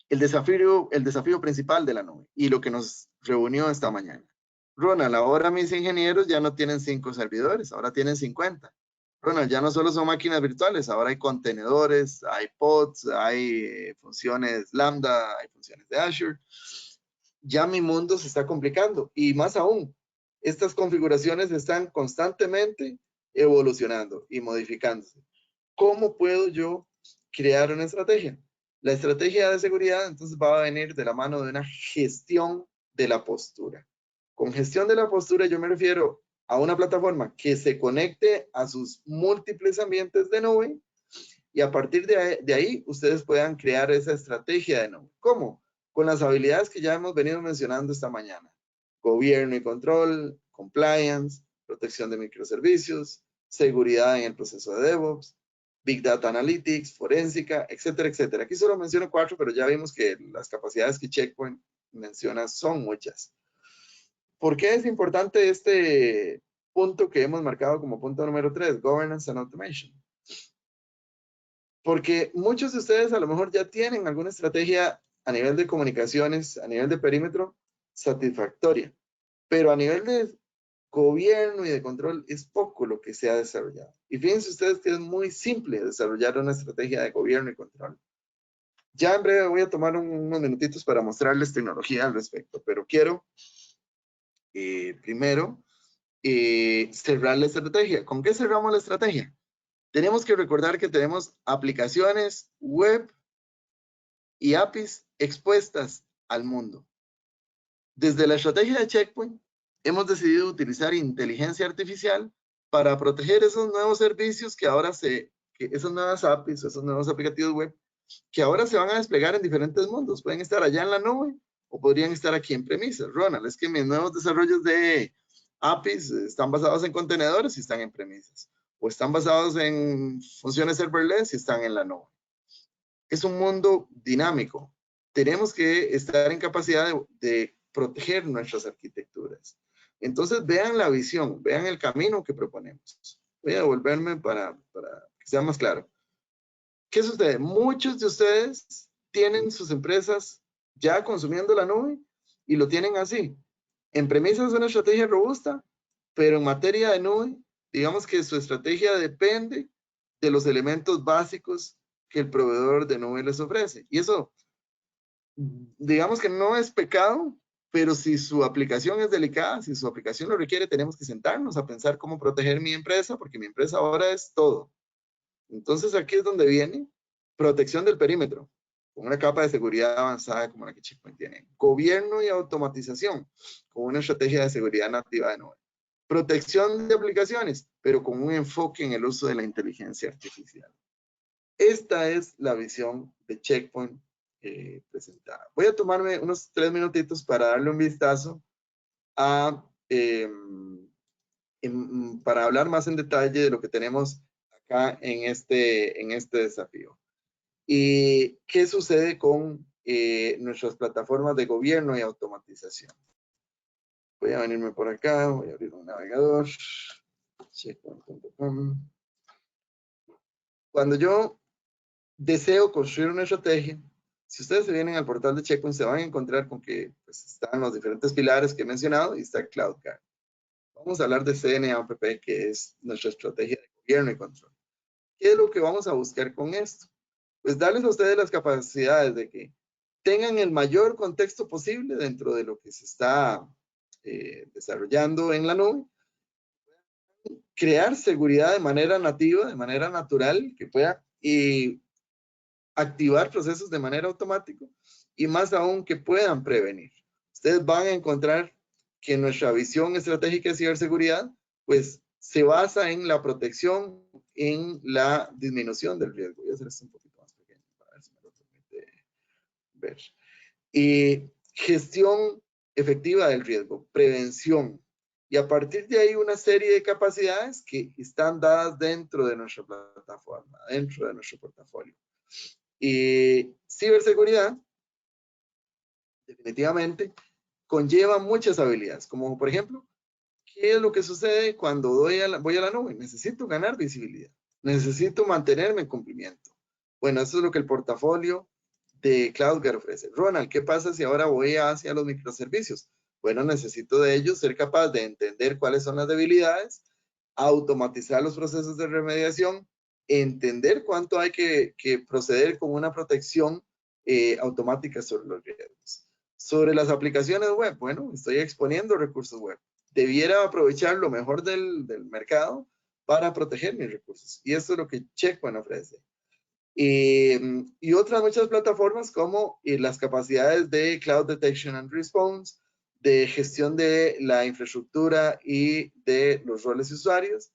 El desafío principal de la nube y lo que nos reunió esta mañana. Ronald, ahora mis ingenieros ya no tienen 5 servidores, ahora tienen 50. Ronald, ya no solo son máquinas virtuales, ahora hay contenedores, hay pods, hay funciones Lambda, hay funciones de Azure. Ya mi mundo se está complicando y más aún, estas configuraciones están constantemente evolucionando y modificándose. ¿Cómo puedo yo crear una estrategia? La estrategia de seguridad entonces va a venir de la mano de una gestión de la postura. Con gestión de la postura yo me refiero a una plataforma que se conecte a sus múltiples ambientes de nube y a partir de ahí ustedes puedan crear esa estrategia de nube. ¿Cómo? Con las habilidades que ya hemos venido mencionando esta mañana. Gobierno y control, compliance, protección de microservicios, seguridad en el proceso de DevOps, Big Data Analytics, forénsica, etcétera, etcétera. Aquí solo menciono 4, pero ya vimos que las capacidades que Checkpoint menciona son muchas. ¿Por qué es importante este punto que hemos marcado como punto número 3? Governance and Automation. Porque muchos de ustedes a lo mejor ya tienen alguna estrategia a nivel de comunicaciones, a nivel de perímetro, satisfactoria. Pero a nivel de gobierno y de control es poco lo que se ha desarrollado. Y fíjense ustedes que es muy simple desarrollar una estrategia de gobierno y control. Ya en breve voy a tomar unos minutitos para mostrarles tecnología al respecto, pero quiero primero cerrar la estrategia. ¿Con qué cerramos la estrategia? Tenemos que recordar que tenemos aplicaciones web y APIs expuestas al mundo. Desde la estrategia de Checkpoint, hemos decidido utilizar inteligencia artificial para proteger esos nuevos servicios esas nuevas APIs, esos nuevos aplicativos web, que ahora se van a desplegar en diferentes mundos. Pueden estar allá en la nube o podrían estar aquí en premisas. Ronald, es que mis nuevos desarrollos de APIs están basados en contenedores y están en premisas. O están basados en funciones serverless y están en la nube. Es un mundo dinámico. Tenemos que estar en capacidad de proteger nuestras arquitecturas. Entonces, vean la visión, vean el camino que proponemos. Voy a devolverme para que sea más claro. ¿Qué sucede? Muchos de ustedes tienen sus empresas ya consumiendo la nube y lo tienen así. En premisas es una estrategia robusta, pero en materia de nube, digamos que su estrategia depende de los elementos básicos que el proveedor de nube les ofrece. Y eso, digamos que no es pecado, pero si su aplicación es delicada, si su aplicación lo requiere, tenemos que sentarnos a pensar cómo proteger mi empresa, porque mi empresa ahora es todo. Entonces aquí es donde viene protección del perímetro, con una capa de seguridad avanzada como la que Checkpoint tiene. Gobierno y automatización, con una estrategia de seguridad nativa de nube. Protección de aplicaciones, pero con un enfoque en el uso de la inteligencia artificial. Esta es la visión de Checkpoint presentada. Voy a tomarme unos 3 minutitos para darle un vistazo a, para hablar más en detalle de lo que tenemos acá en este desafío. ¿Y qué sucede con nuestras plataformas de gobierno y automatización? Voy a venirme por acá, voy a abrir un navegador, checkpoint.com. Cuando yo deseo construir una estrategia, si ustedes se vienen al portal de Checkpoint, se van a encontrar con que pues, están los diferentes pilares que he mencionado y está CloudGuard. Vamos a hablar de CNAPP, que es nuestra estrategia de gobierno y control. ¿Qué es lo que vamos a buscar con esto? Pues darles a ustedes las capacidades de que tengan el mayor contexto posible dentro de lo que se está desarrollando en la nube, crear seguridad de manera nativa, de manera natural, que pueda activar procesos de manera automática y más aún que puedan prevenir. Ustedes van a encontrar que nuestra visión estratégica de ciberseguridad pues se basa en la protección, en la disminución del riesgo. Voy a hacer esto un poquito más pequeño para ver si me lo permite ver. Y gestión efectiva del riesgo, prevención. Y a partir de ahí una serie de capacidades que están dadas dentro de nuestra plataforma, dentro de nuestro portafolio. Y ciberseguridad, definitivamente, conlleva muchas habilidades, como por ejemplo, ¿qué es lo que sucede cuando voy a la nube? Necesito ganar visibilidad, necesito mantenerme en cumplimiento. Bueno, eso es lo que el portafolio de CloudGuard ofrece. Ronald, ¿qué pasa si ahora voy hacia los microservicios? Bueno, necesito de ellos ser capaz de entender cuáles son las debilidades, automatizar los procesos de remediación, entender cuánto hay que proceder con una protección automática sobre los riesgos. Sobre las aplicaciones web, bueno, estoy exponiendo recursos web. Debiera aprovechar lo mejor del mercado para proteger mis recursos. Y esto es lo que Checkpoint ofrece. Y otras muchas plataformas como las capacidades de Cloud Detection and Response, de gestión de la infraestructura y de los roles de usuarios.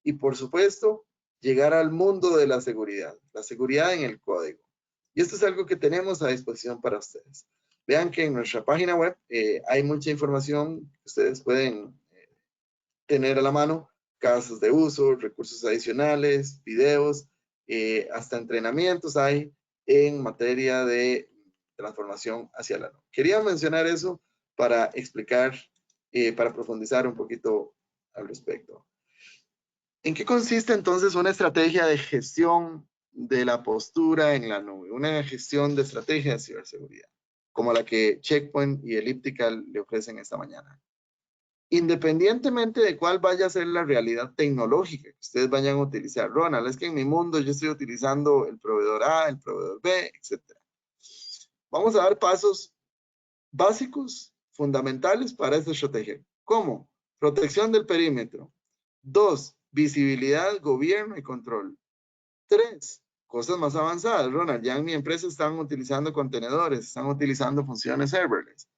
Y por supuesto, llegar al mundo de la seguridad en el código. Y esto es algo que tenemos a disposición para ustedes. Vean que en nuestra página web hay mucha información que ustedes pueden tener a la mano, casos de uso, recursos adicionales, videos, hasta entrenamientos hay en materia de transformación hacia la nube. Quería mencionar eso para explicar, para profundizar un poquito al respecto. ¿En qué consiste entonces una estrategia de gestión de la postura en la nube, una gestión de estrategia de ciberseguridad, como la que Checkpoint y Elliptical le ofrecen esta mañana. Independientemente de cuál vaya a ser la realidad tecnológica que ustedes vayan a utilizar. Ronald, es que en mi mundo yo estoy utilizando el proveedor A, el proveedor B, etc. Vamos a dar pasos básicos, fundamentales para esta estrategia. ¿Cómo? Protección del perímetro. 2, visibilidad, gobierno y control. 3, cosas más avanzadas. Ronald, ya en mi empresa están utilizando contenedores, están utilizando funciones serverless.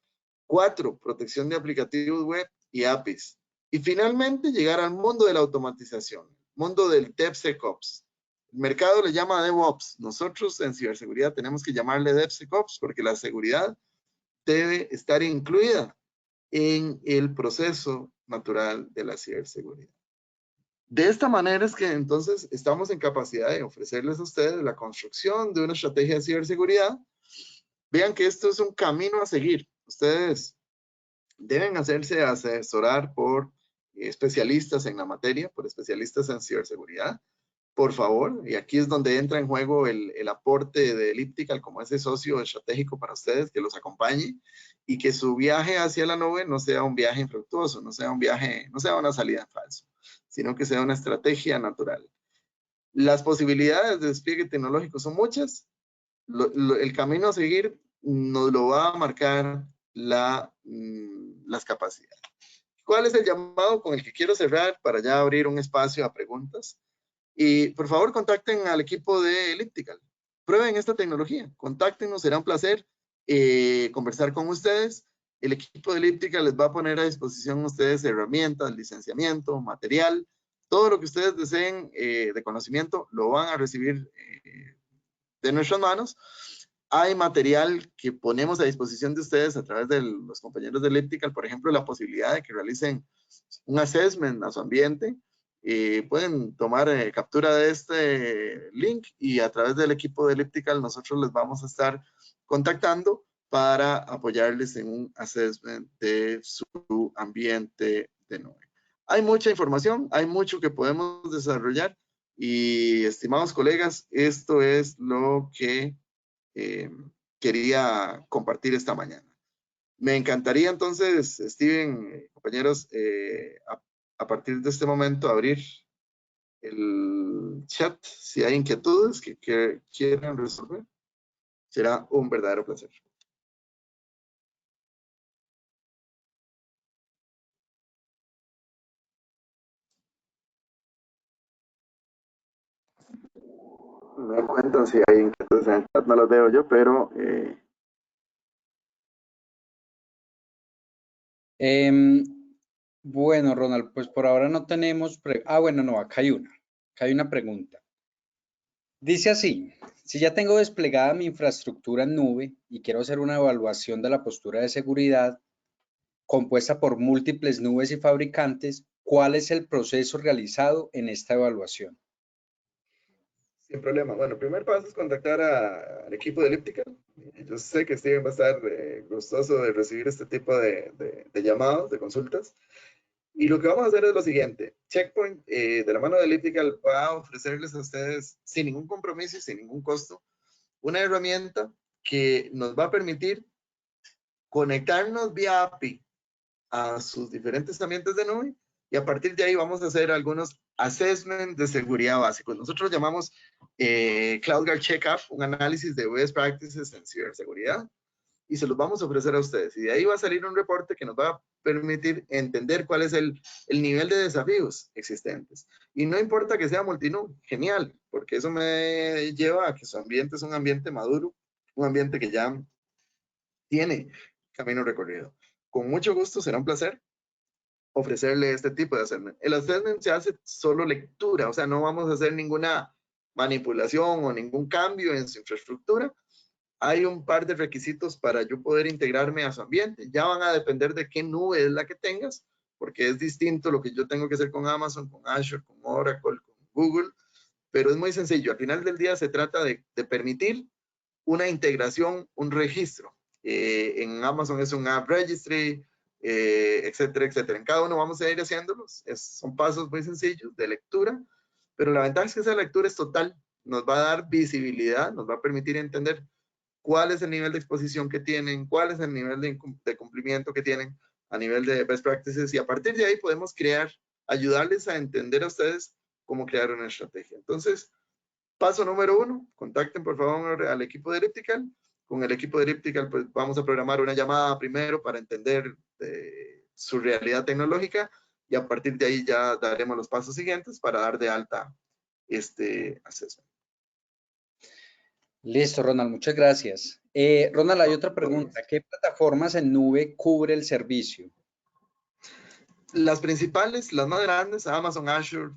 4, protección de aplicativos web y APIs. Y finalmente llegar al mundo de la automatización, mundo del DevSecOps. El mercado le llama DevOps. Nosotros en ciberseguridad tenemos que llamarle DevSecOps porque la seguridad debe estar incluida en el proceso natural de la ciberseguridad. De esta manera es que entonces estamos en capacidad de ofrecerles a ustedes la construcción de una estrategia de ciberseguridad. Vean que esto es un camino a seguir. Ustedes deben hacerse asesorar por especialistas en la materia, por especialistas en ciberseguridad, por favor. Y aquí es donde entra en juego el aporte de Elliptical como ese socio estratégico para ustedes, que los acompañe y que su viaje hacia la nube no sea un viaje infructuoso, no sea un viaje, no sea una salida en falso, sino que sea una estrategia natural. Las posibilidades de despliegue tecnológico son muchas. El camino a seguir nos lo va a marcar las capacidades. ¿Cuál es el llamado con el que quiero cerrar para ya abrir un espacio a preguntas? Y por favor contacten al equipo de Elliptical. Prueben esta tecnología, contáctenos, será un placer conversar con ustedes. El equipo de Elliptical les va a poner a disposición a ustedes herramientas, licenciamiento, material, todo lo que ustedes deseen de conocimiento lo van a recibir de nuestras manos. Hay material que ponemos a disposición de ustedes a través de los compañeros de Elliptical, por ejemplo, la posibilidad de que realicen un assessment a su ambiente. Pueden tomar captura de este link y a través del equipo de Elliptical nosotros les vamos a estar contactando para apoyarles en un assessment de su ambiente de nube. Hay mucha información, hay mucho que podemos desarrollar y, estimados colegas, esto es lo que quería compartir esta mañana. Me encantaría entonces, Steven, compañeros, a partir de este momento abrir el chat si hay inquietudes que quieran resolver. Será un verdadero placer. Me cuentan si hay inquietudes en el chat, no las veo yo, pero Bueno, Ronald, pues por ahora no tenemos... bueno, no, acá hay una pregunta. Dice así, si ya tengo desplegada mi infraestructura en nube y quiero hacer una evaluación de la postura de seguridad compuesta por múltiples nubes y fabricantes, ¿cuál es el proceso realizado en esta evaluación? Sin problema. Bueno, el primer paso es contactar al equipo de Elliptical. Yo sé que Steven va a estar gustoso de recibir este tipo de llamados, de consultas. Y lo que vamos a hacer es lo siguiente. Checkpoint, de la mano de Elliptical, va a ofrecerles a ustedes, sin ningún compromiso y sin ningún costo, una herramienta que nos va a permitir conectarnos vía API a sus diferentes ambientes de nube y a partir de ahí vamos a hacer algunos assessments de seguridad básicos. Nosotros llamamos CloudGuard Checkup, un análisis de best practices en ciberseguridad y se los vamos a ofrecer a ustedes. Y de ahí va a salir un reporte que nos va a permitir entender cuál es el nivel de desafíos existentes. Y no importa que sea multinube, genial, porque eso me lleva a que su ambiente es un ambiente maduro, un ambiente que ya tiene camino recorrido. Con mucho gusto, será un placer ofrecerle este tipo de assessment. El assessment se hace solo lectura, o sea, no vamos a hacer ninguna manipulación o ningún cambio en su infraestructura. Hay un par de requisitos para yo poder integrarme a su ambiente. Ya van a depender de qué nube es la que tengas, porque es distinto lo que yo tengo que hacer con Amazon, con Azure, con Oracle, con Google, pero es muy sencillo. Al final del día se trata de permitir una integración, un registro. En Amazon es un App Registry, etcétera, etcétera. En cada uno vamos a ir haciéndolos. Son pasos muy sencillos de lectura, pero la ventaja es que esa lectura es total. nos va a dar visibilidad, nos va a permitir entender cuál es el nivel de exposición que tienen, cuál es el nivel de cumplimiento que tienen a nivel de best practices, y a partir de ahí podemos ayudarles a entender a ustedes cómo crear una estrategia. Entonces, paso número 1, contacten por favor al equipo de Elliptical. Con el equipo de Elliptical pues vamos a programar una llamada primero para entender su realidad tecnológica, y a partir de ahí ya daremos los pasos siguientes para dar de alta este assessment. Listo, Ronald, muchas gracias. Ronald, hay otra pregunta. ¿Qué plataformas en nube cubre el servicio? Las principales, las más grandes, Amazon, Azure,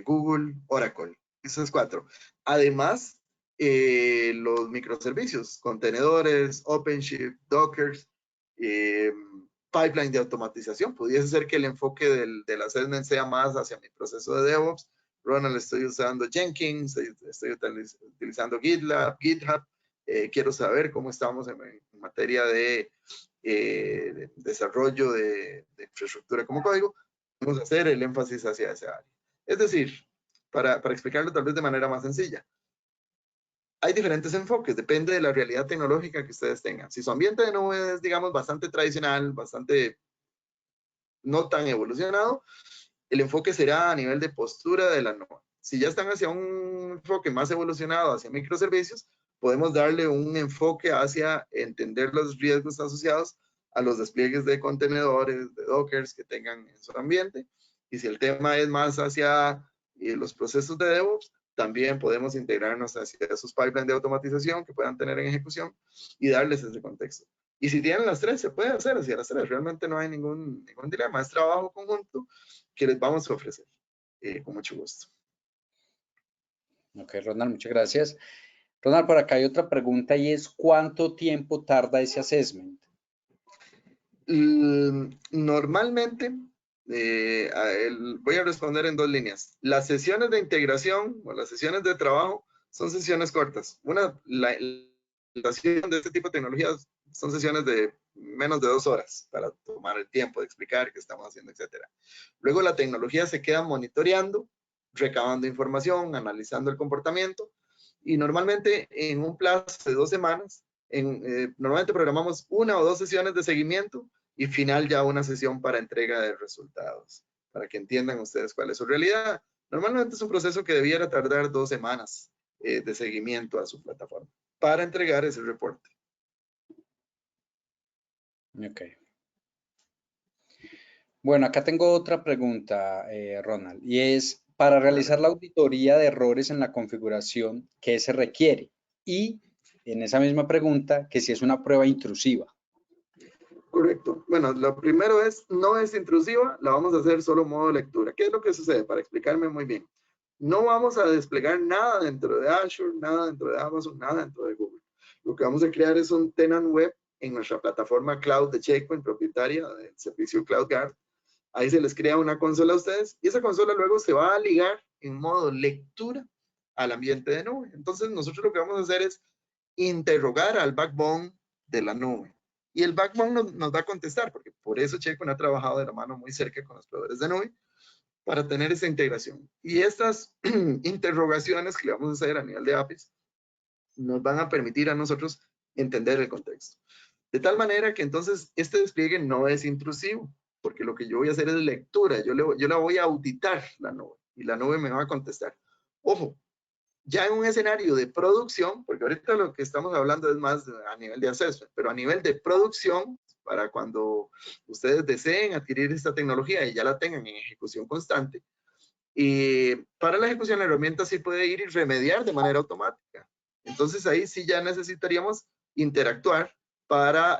Google, Oracle. Esas 4. Además, los microservicios, contenedores, OpenShift, Docker, pipeline de automatización. Pudiese ser que el enfoque del assessment sea más hacia mi proceso de DevOps. Ronald, estoy usando Jenkins, estoy utilizando GitLab, GitHub. Quiero saber cómo estamos en materia de desarrollo de infraestructura como código. Vamos a hacer el énfasis hacia esa área. Es decir, para explicarlo tal vez de manera más sencilla, hay diferentes enfoques, depende de la realidad tecnológica que ustedes tengan. Si su ambiente de nube es, digamos, bastante tradicional, bastante no tan evolucionado, el enfoque será a nivel de postura de la nube. Si ya están hacia un enfoque más evolucionado, hacia microservicios, podemos darle un enfoque hacia entender los riesgos asociados a los despliegues de contenedores, de dockers que tengan en su ambiente. Y si el tema es más hacia los procesos de DevOps, también podemos integrarnos hacia esos pipelines de automatización que puedan tener en ejecución y darles ese contexto. Y si tienen las 3, se puede hacer hacia las 3. Realmente no hay ningún dilema. Es trabajo conjunto que les vamos a ofrecer con mucho gusto. Ok, Ronald, muchas gracias. Ronald, por acá hay otra pregunta y es ¿cuánto tiempo tarda ese assessment? Normalmente, voy a responder en 2 líneas. Las sesiones de integración o las sesiones de trabajo son sesiones cortas. La sesión de este tipo de tecnologías son sesiones de menos de 2 horas para tomar el tiempo de explicar qué estamos haciendo, etcétera. Luego la tecnología se queda monitoreando, recabando información, analizando el comportamiento, y normalmente en un plazo de 2 semanas, normalmente programamos 1 o 2 sesiones de seguimiento y final ya una sesión para entrega de resultados, para que entiendan ustedes cuál es su realidad. Normalmente es un proceso que debiera tardar 2 semanas de seguimiento a su plataforma para entregar ese reporte. Ok. Bueno, acá tengo otra pregunta, Ronald, y es, para realizar la auditoría de errores en la configuración, ¿qué se requiere? Y en esa misma pregunta, que si es una prueba intrusiva. Correcto. Bueno, lo primero no es intrusiva, la vamos a hacer solo modo lectura. ¿Qué es lo que sucede? Para explicarme muy bien. No vamos a desplegar nada dentro de Azure, nada dentro de Amazon, nada dentro de Google. Lo que vamos a crear es un tenant web en nuestra plataforma cloud de Checkpoint, propietaria del servicio CloudGuard. Ahí se les crea una consola a ustedes y esa consola luego se va a ligar en modo lectura al ambiente de nube. Entonces nosotros lo que vamos a hacer es interrogar al backbone de la nube. Y el backbone nos va a contestar, porque por eso Checkpoint ha trabajado de la mano muy cerca con los proveedores de nube para tener esa integración. Y estas interrogaciones que le vamos a hacer a nivel de APIs nos van a permitir a nosotros entender el contexto. De tal manera que entonces este despliegue no es intrusivo, porque lo que yo voy a hacer es lectura. Yo la voy a auditar la nube y la nube me va a contestar. Ojo, ya en un escenario de producción, porque ahorita lo que estamos hablando es más a nivel de assessment, pero a nivel de producción, para cuando ustedes deseen adquirir esta tecnología y ya la tengan en ejecución constante, y para la ejecución la herramienta sí puede ir y remediar de manera automática. Entonces ahí sí ya necesitaríamos interactuar para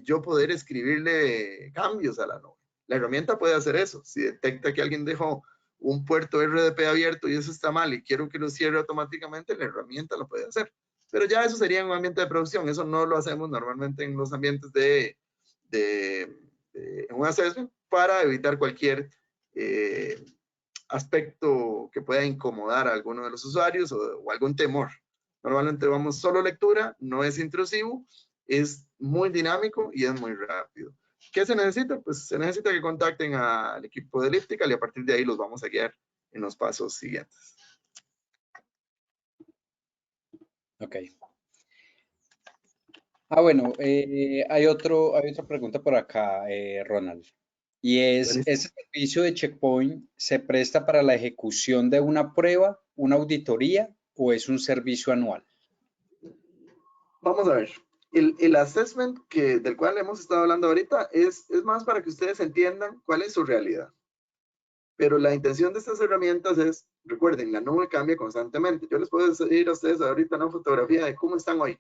yo poder escribirle cambios a la nube. La herramienta puede hacer eso. Si detecta que alguien dejó un puerto RDP abierto y eso está mal y quiero que lo cierre automáticamente, la herramienta lo puede hacer. Pero ya eso sería en un ambiente de producción. Eso no lo hacemos normalmente en los ambientes en un assessment para evitar cualquier aspecto que pueda incomodar a alguno de los usuarios o algún temor. Normalmente vamos solo lectura, no es intrusivo, es muy dinámico y es muy rápido. ¿Qué se necesita? Pues se necesita que contacten al equipo de Elliptical y a partir de ahí los vamos a guiar en los pasos siguientes. Ok. Bueno, hay otra pregunta por acá, Ronald. Y es, Buenísimo. ¿ese servicio de Checkpoint se presta para la ejecución de una prueba, una auditoría o es un servicio anual? Vamos a ver. El assessment del cual hemos estado hablando ahorita es más para que ustedes entiendan cuál es su realidad. Pero la intención de estas herramientas es, recuerden, la nube cambia constantemente. Yo les puedo decir a ustedes ahorita una fotografía de cómo están hoy,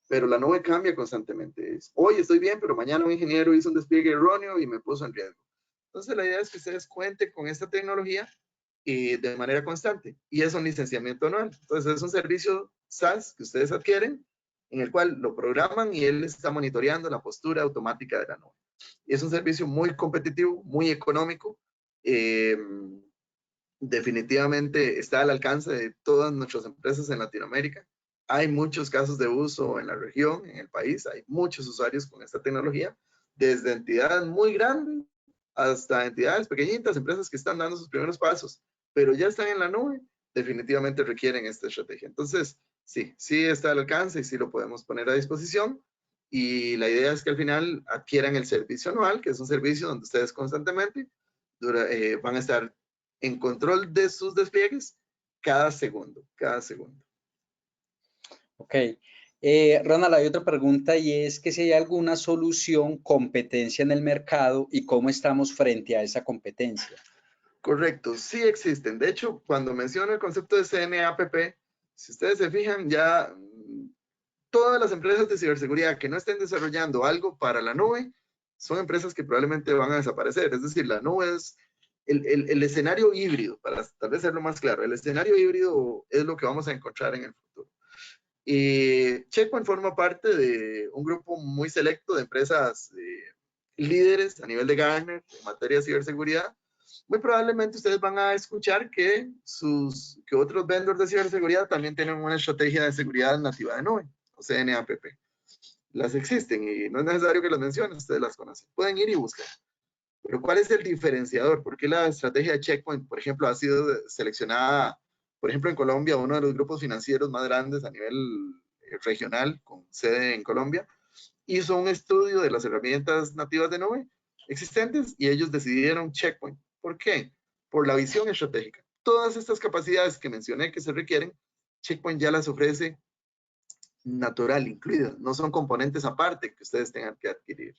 pero la nube cambia constantemente. Hoy estoy bien, pero mañana un ingeniero hizo un despliegue erróneo y me puso en riesgo. Entonces la idea es que ustedes cuenten con esta tecnología de manera constante y es un licenciamiento anual. Entonces es un servicio SaaS que ustedes adquieren en el cual lo programan y él está monitoreando la postura automática de la nube. Y es un servicio muy competitivo, muy económico. Definitivamente está al alcance de todas nuestras empresas en Latinoamérica. Hay muchos casos de uso en la región, en el país. Hay muchos usuarios con esta tecnología, desde entidades muy grandes hasta entidades pequeñitas, empresas que están dando sus primeros pasos, pero ya están en la nube, definitivamente requieren esta estrategia. Entonces, sí está al alcance y sí lo podemos poner a disposición. Y la idea es que al final adquieran el servicio anual, que es un servicio donde ustedes constantemente van a estar en control de sus despliegues cada segundo. Ok. Ronald, hay otra pregunta y es que si hay alguna solución, competencia en el mercado y cómo estamos frente a esa competencia. Correcto, sí existen. De hecho, cuando menciono el concepto de CNAPP, si ustedes se fijan, ya todas las empresas de ciberseguridad que no estén desarrollando algo para la nube son empresas que probablemente van a desaparecer. Es decir, la nube es el escenario híbrido, para tal vez hacerlo más claro. El escenario híbrido es lo que vamos a encontrar en el futuro. Y Checkpoint forma parte de un grupo muy selecto de empresas líderes a nivel de Gartner en materia de ciberseguridad. Muy probablemente ustedes van a escuchar que otros vendors de ciberseguridad también tienen una estrategia de seguridad nativa de nube, o CNAPP. Las existen y no es necesario que las mencione, ustedes las conocen. Pueden ir y buscar. Pero ¿cuál es el diferenciador? ¿Por qué la estrategia de Checkpoint, por ejemplo, ha sido seleccionada, por ejemplo, en Colombia, uno de los grupos financieros más grandes a nivel regional, con sede en Colombia, hizo un estudio de las herramientas nativas de nube existentes y ellos decidieron Checkpoint. ¿Por qué? Por la visión estratégica. Todas estas capacidades que mencioné que se requieren, Checkpoint ya las ofrece natural, incluidas. No son componentes aparte que ustedes tengan que adquirir.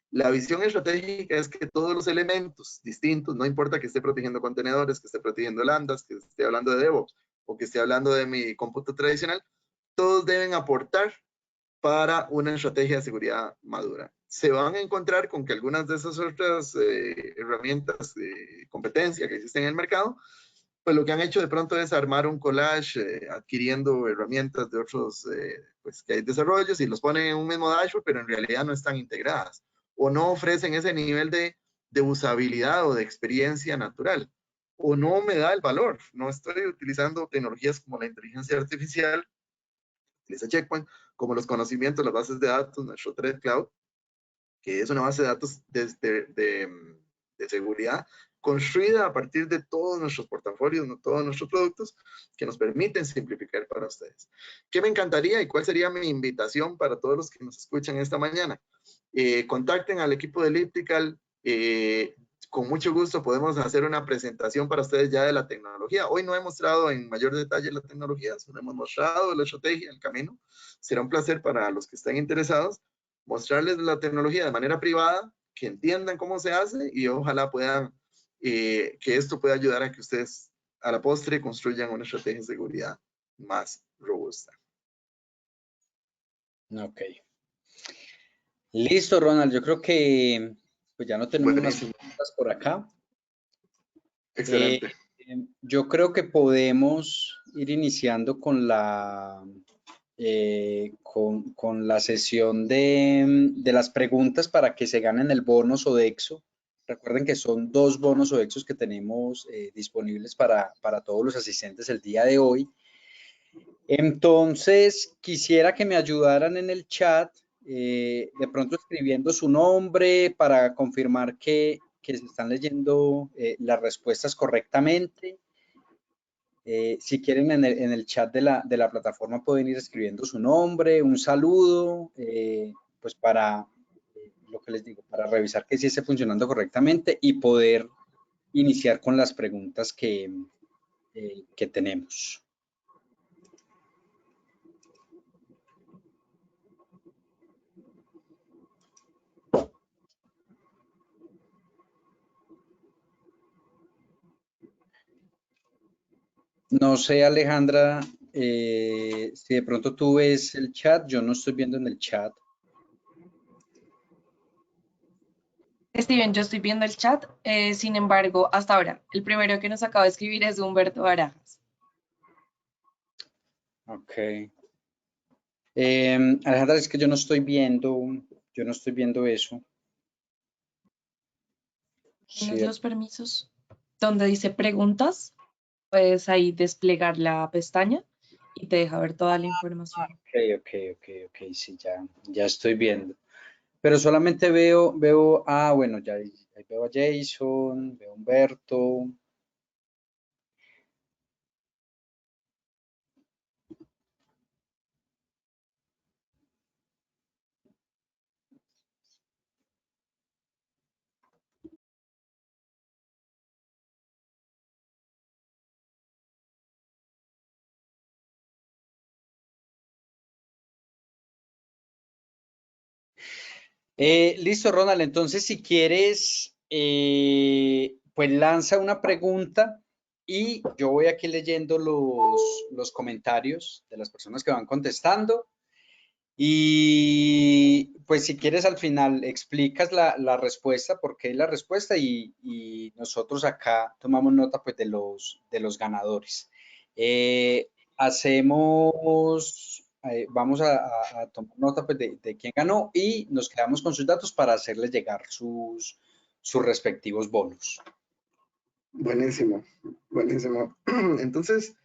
La visión estratégica es que todos los elementos distintos, no importa que esté protegiendo contenedores, que esté protegiendo lambdas, que esté hablando de DevOps o que esté hablando de mi cómputo tradicional, todos deben aportar para una estrategia de seguridad madura. Se van a encontrar con que algunas de esas otras herramientas de competencia que existen en el mercado, pues lo que han hecho de pronto es armar un collage adquiriendo herramientas de otros pues que hay desarrollos y los ponen en un mismo dashboard, pero en realidad no están integradas o no ofrecen ese nivel de usabilidad o de experiencia natural o no me da el valor. No estoy utilizando tecnologías como la inteligencia artificial, utiliza Checkpoint, como los conocimientos, las bases de datos, nuestro Threat Cloud, que es una base de datos de seguridad construida a partir de todos nuestros portafolios, todos nuestros productos, que nos permiten simplificar para ustedes. ¿Qué me encantaría y cuál sería mi invitación para todos los que nos escuchan esta mañana? Contacten al equipo de Elliptical. Con mucho gusto podemos hacer una presentación para ustedes ya de la tecnología. Hoy no he mostrado en mayor detalle la tecnología, solo hemos mostrado la estrategia, el camino. Será un placer para los que estén interesados mostrarles la tecnología de manera privada, que entiendan cómo se hace y ojalá puedan, que esto pueda ayudar a que ustedes a la postre construyan una estrategia de seguridad más robusta. Ok. Listo, Ronald. Yo creo que pues ya no tenemos más Buenísimo. preguntas por acá. Excelente. Yo creo que podemos ir iniciando con con la sesión de las preguntas para que se ganen el bono Sodexo. Recuerden que son 2 bonos Sodexos que tenemos disponibles para todos los asistentes el día de hoy. Entonces, quisiera que me ayudaran en el chat, de pronto escribiendo su nombre para confirmar que se están leyendo las respuestas correctamente. Si quieren en el chat de la plataforma pueden ir escribiendo su nombre, un saludo, pues para lo que les digo, para revisar que sí esté funcionando correctamente y poder iniciar con las preguntas que tenemos. No sé, Alejandra, si de pronto tú ves el chat, yo no estoy viendo en el chat. Steven, yo estoy viendo el chat, sin embargo, hasta ahora, el primero que nos acaba de escribir es Humberto Barajas. Ok. Alejandra, es que yo no estoy viendo eso. Tienes Sí, los permisos donde dice preguntas, puedes ahí desplegar la pestaña y te deja ver toda la información. ok, sí, ya estoy viendo. Pero solamente bueno, ya ahí veo a Jason, veo a Humberto. Listo, Ronald. Entonces, si quieres, pues lanza una pregunta y yo voy aquí leyendo los comentarios de las personas que van contestando. Y pues si quieres al final explicas la respuesta, por qué la respuesta y nosotros acá tomamos nota pues de los ganadores. Vamos a tomar nota pues de quién ganó y nos quedamos con sus datos para hacerles llegar sus respectivos bonos. Buenísimo, buenísimo. Entonces,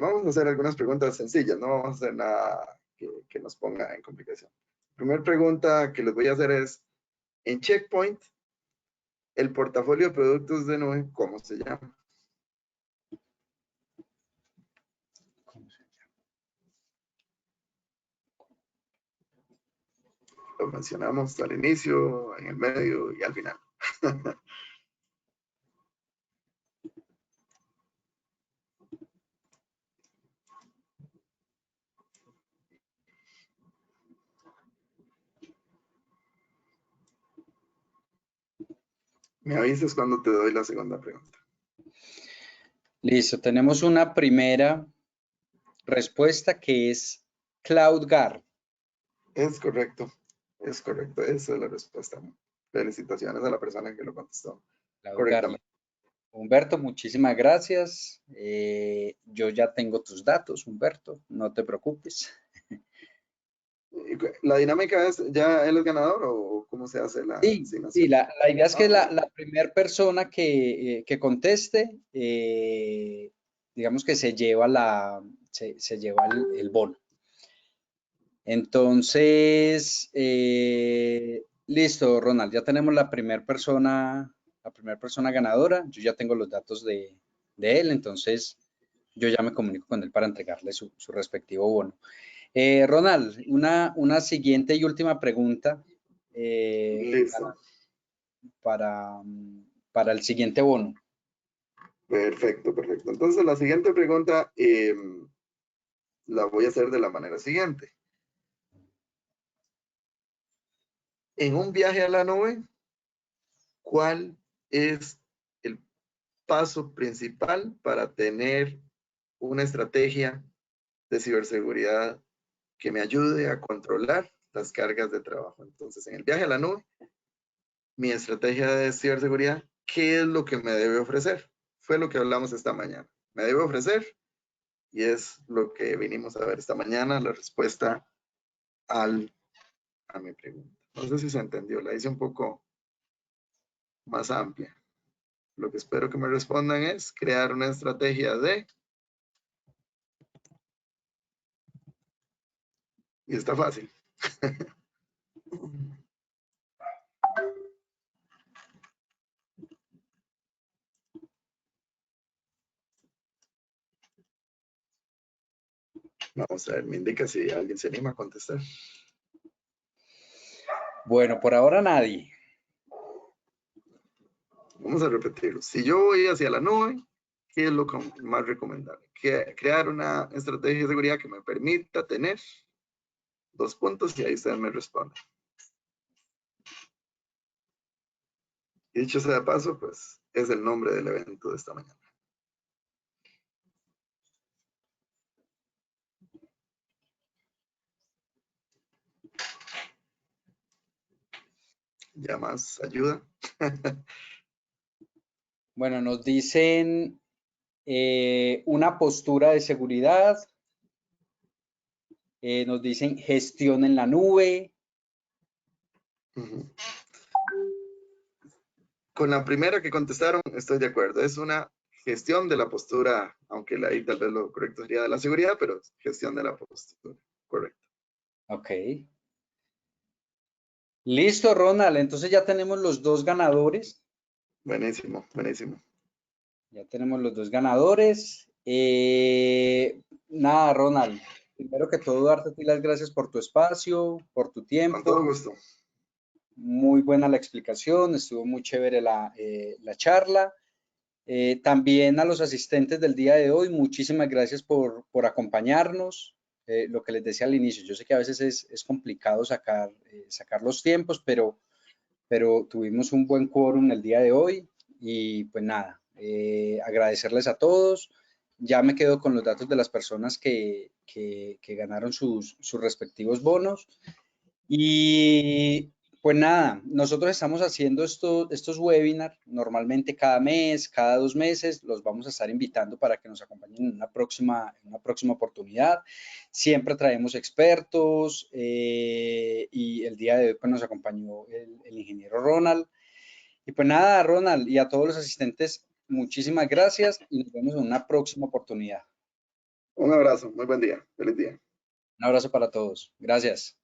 vamos a hacer algunas preguntas sencillas, no vamos a hacer nada que nos ponga en complicación. La primera pregunta que les voy a hacer es, en Checkpoint, el portafolio de productos de nube, ¿cómo se llama? Lo mencionamos al inicio, en el medio y al final. Me avisas cuando te doy la segunda pregunta. Listo, tenemos una primera respuesta que es CloudGuard. Es correcto, esa es la respuesta. Felicitaciones a la persona que lo contestó CloudGuard. correctamente. Humberto, muchísimas gracias. Yo ya tengo tus datos, Humberto, no te preocupes. ¿La dinámica es ya él es ganador o cómo se hace la Sí, asignación? la idea es que la primera persona que conteste, digamos que se lleva el bono. Entonces, listo, Ronald, ya tenemos la primera persona ganadora. Yo ya tengo los datos de él, entonces yo ya me comunico con él para entregarle su respectivo bono. Ronald, una siguiente y última pregunta Listo, para, para el siguiente bono. perfecto, perfecto. Entonces la siguiente pregunta la voy a hacer de la manera siguiente. En un viaje a la nube, ¿cuál es el paso principal para tener una estrategia de ciberseguridad que me ayude a controlar las cargas de trabajo? Entonces, en el viaje a la nube, mi estrategia de ciberseguridad, ¿qué es lo que me debe ofrecer? Fue lo que hablamos esta mañana. Me debe ofrecer y es lo que vinimos a ver esta mañana, la respuesta a mi pregunta. No sé si se entendió, la hice un poco más amplia. Lo que espero que me respondan es crear una estrategia de... Y está fácil. Vamos a ver, me indica si alguien se anima a contestar. Bueno, por ahora nadie. Vamos a repetirlo. Si yo voy hacia la nube, ¿qué es lo más recomendable? Crear una estrategia de seguridad que me permita tener 2 puntos y ahí ustedes me responden. Y dicho sea de paso, pues es el nombre del evento de esta mañana. Ya más ayuda. Bueno, nos dicen una postura de seguridad. Nos dicen gestión en la nube. Con la primera que contestaron, estoy de acuerdo. Es una gestión de la postura, aunque ahí tal vez lo correcto sería de la seguridad, pero gestión de la postura. Correcto. Ok. Listo, Ronald. Entonces ya tenemos los 2 ganadores. Buenísimo, buenísimo. Ya tenemos los 2 ganadores. Nada, Ronald. Primero que todo, darte a ti las gracias por tu espacio, por tu Con tiempo. todo gusto. Muy buena la explicación, estuvo muy chévere la charla. También a los asistentes del día de hoy, muchísimas gracias por acompañarnos. Lo que les decía al inicio, yo sé que a veces es complicado sacar los tiempos, pero tuvimos un buen quórum el día de hoy y pues nada, agradecerles a todos. Ya me quedo con los datos de las personas que ganaron sus respectivos bonos. Y pues nada, nosotros estamos haciendo estos webinars normalmente cada mes, cada 2 meses, los vamos a estar invitando para que nos acompañen en una próxima oportunidad. Siempre traemos expertos y el día de hoy pues, nos acompañó el ingeniero Ronald. Y pues nada, Ronald, y a todos los asistentes, muchísimas gracias y nos vemos en una próxima oportunidad. Un abrazo, muy buen día. Feliz día. Un abrazo para todos. Gracias.